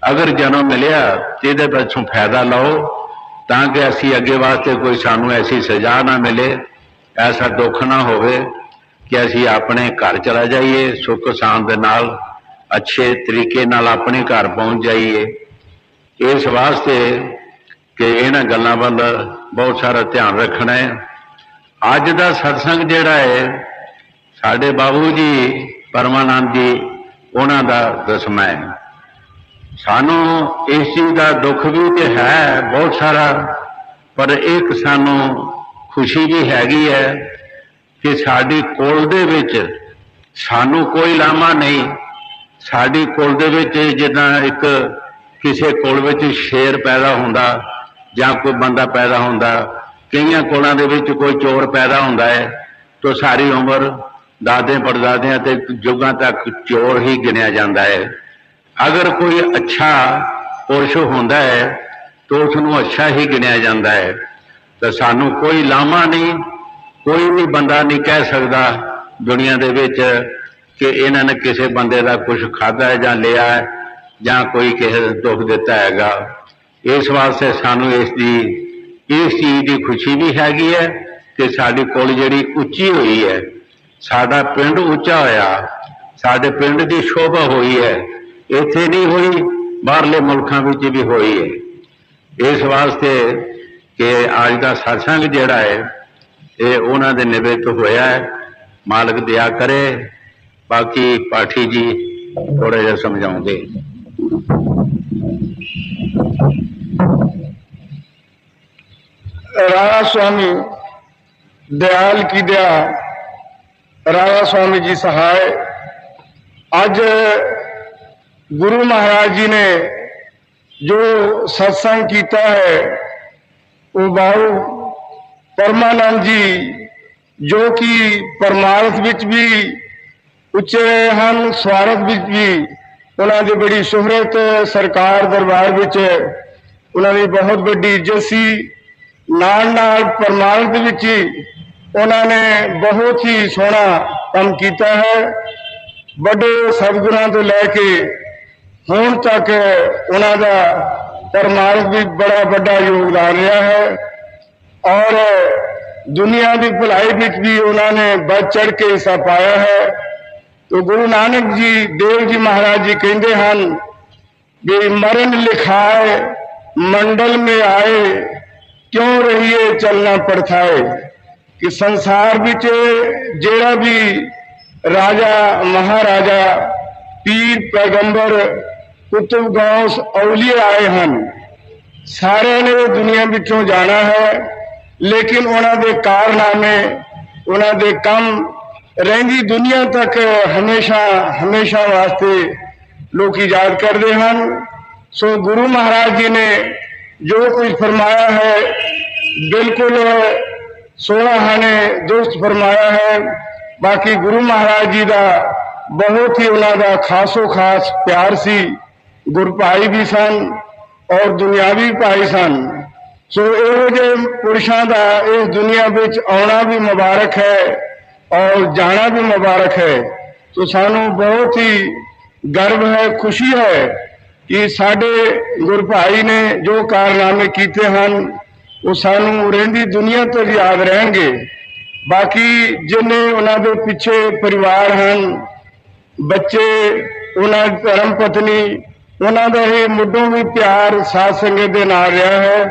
अगर जन्म मिलिया तो ये पिछों फायदा लो, ताकि असी अगे वास्ते कोई सानू ऐसी सजा ना मिले, ऐसा दुख ना होवे कि असी अपने घर चला जाइए सुख शांत दे नाल, अच्छे तरीके नाल अपने घर पहुंच जाइए। इस वास्ते कि इन्हां गल्लां वल बहुत सारा ध्यान रखना है। अज दा सत्संग जिहड़ा है साडे बाबू जी परमानंद जी उन्हां दा दसवां है। सानू इस चीज का दुख भी तो है बहुत सारा, पर एक सानू खुशी भी हैगी है कि साडी कुल दे विच सानू कोई लामा नहीं। साडी कुल दे विच जिद्दां एक किसी कुल विच शेर पैदा हुंदा या कोई बंदा पैदा हुंदा, कई कुलों दे विच कोई चोर पैदा हुंदा है, तो सारी उम्र दादे परदादियां ते युगां तक चोर ही गिनिया जाता है। अगर कोई अच्छा पुरुष होंदा है तो उसनों अच्छा ही गिनिया जाता है। तो सानू कोई लामा नहीं, कोई भी बंदा नहीं कह सकता दुनिया दे विच कि इन्होंने किसी बंदे का कुछ खाधा है या लिया है या कोई किसी दुख दिता हैगा। इस वास्ते सानू इस चीज़ की खुशी भी हैगी है कि साडी कुल जिहड़ी उच्ची हुई है, साडा पिंड उच्चा होया, साडे पिंड की शोभा हुई है, इत्थे नहीं हुई बाहरले मुल्कां विच भी हुई है। इस वास्ते कि अज का सत्संग जिहड़ा है ये उन्हां दे निमित्त होया है। मालिक दया करे। बाकी पाठी जी थोड़ा जिहा समझाओगे। राणा स्वामी दयाल की दया, राणा स्वामी जी सहाय। आज गुरु महाराज जी ने जो सत्संग किया है वो बाबू परमानंद जी जो कि परमार्थ विच भी उच्चे हैं, स्वार्थ विच भी उन्होंने दी बड़ी शोहरत सरकार दरबार विच उन्होंने दी बहुत बड़ी इज्जत सी। नाल नाल परमार्थ विच उन्होंने बहुत ही सोहना काम किया है। बड़े सतगुरां तो लैके हुण तक उन्हों का परमार्थ भी बड़ा बड़ा योगदान रहा है और दुनिया की भलाई विच भी उन्होंने बढ़ चढ़ के हिस्सा पाया है। तो गुरु नानक जी देव जी महाराज जी कहते हैं कि मरण लिखाए मंडल में आए, क्यों रहिए चलना पड़थाए। कि संसार विच जेड़ा भी राजा महाराजा पीर पैगंबर कुतुब गौस औलिए आए हैं, सारे ने दुनिया विचों जाना है, लेकिन उन्होंने कारनामे उन्होंने कम रहिंदी दुनिया तक हमेशा हमेशा वास्ते लोग याद करते हैं। सो गुरु महाराज जी ने जो कुछ फरमाया है बिल्कुल सोलह ने दुरुस्त फरमाया है। बाकी गुरु महाराज जी का बहुत ही उन्होंने खासो खास प्यार सी। गुर भाई भी सन और दुनियावी भाई सन। सो इहो जे पुरुषों का इस दुनिया में आना भी मुबारक है और जाना भी मुबारक है। तो सानू बहुत ही गर्व है, खुशी है कि साडे गुर भाई ने जो कारनामे किए हैं वो सानू रहिंदी दुनिया तक याद रहेंगे। बाकी जिन्हें उन्होंने पिछे परिवार हैं, बच्चे, उन्होंने धर्म पत्नी, उन्होंने ही मुड्डों भी प्यार साध संगत के नाल रहा है।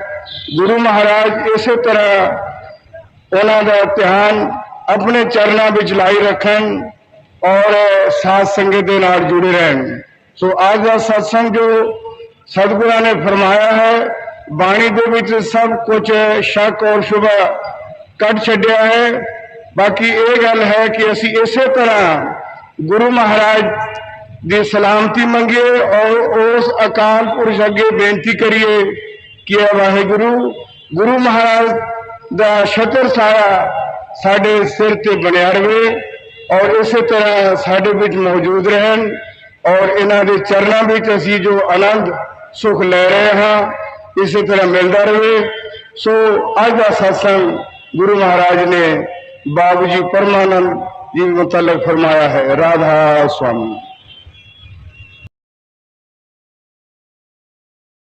गुरु महाराज इस तरह उन्होंने ध्यान अपने चरणों में लाई रखन और साध संगत के नाल जुड़े रहन। सो आज का सत्संग जो सतगुरां ने फरमाया है, बाणी दे विच सब कुछ शक और शुभा कट छड्या है। बाकी ये गल है कि असी इसे तरह गुरु महाराज की सलामती मंगिए और उस अकाल पुरुष अगे बेनती करिए कि वाहिगुरु गुरु महाराज का छत्र छाया साडे सिर ते बनिया रहे और इस तरह साडे विच मौजूद रहन और इन्हां दे चरणों विच असी जो आनंद सुख ले रहे हैं इस तरह मिलता रहे। सो अज का सत्संग गुरु महाराज ने बाबू जी परमानंद जी मुतल्लक फरमाया है। राधा स्वामी।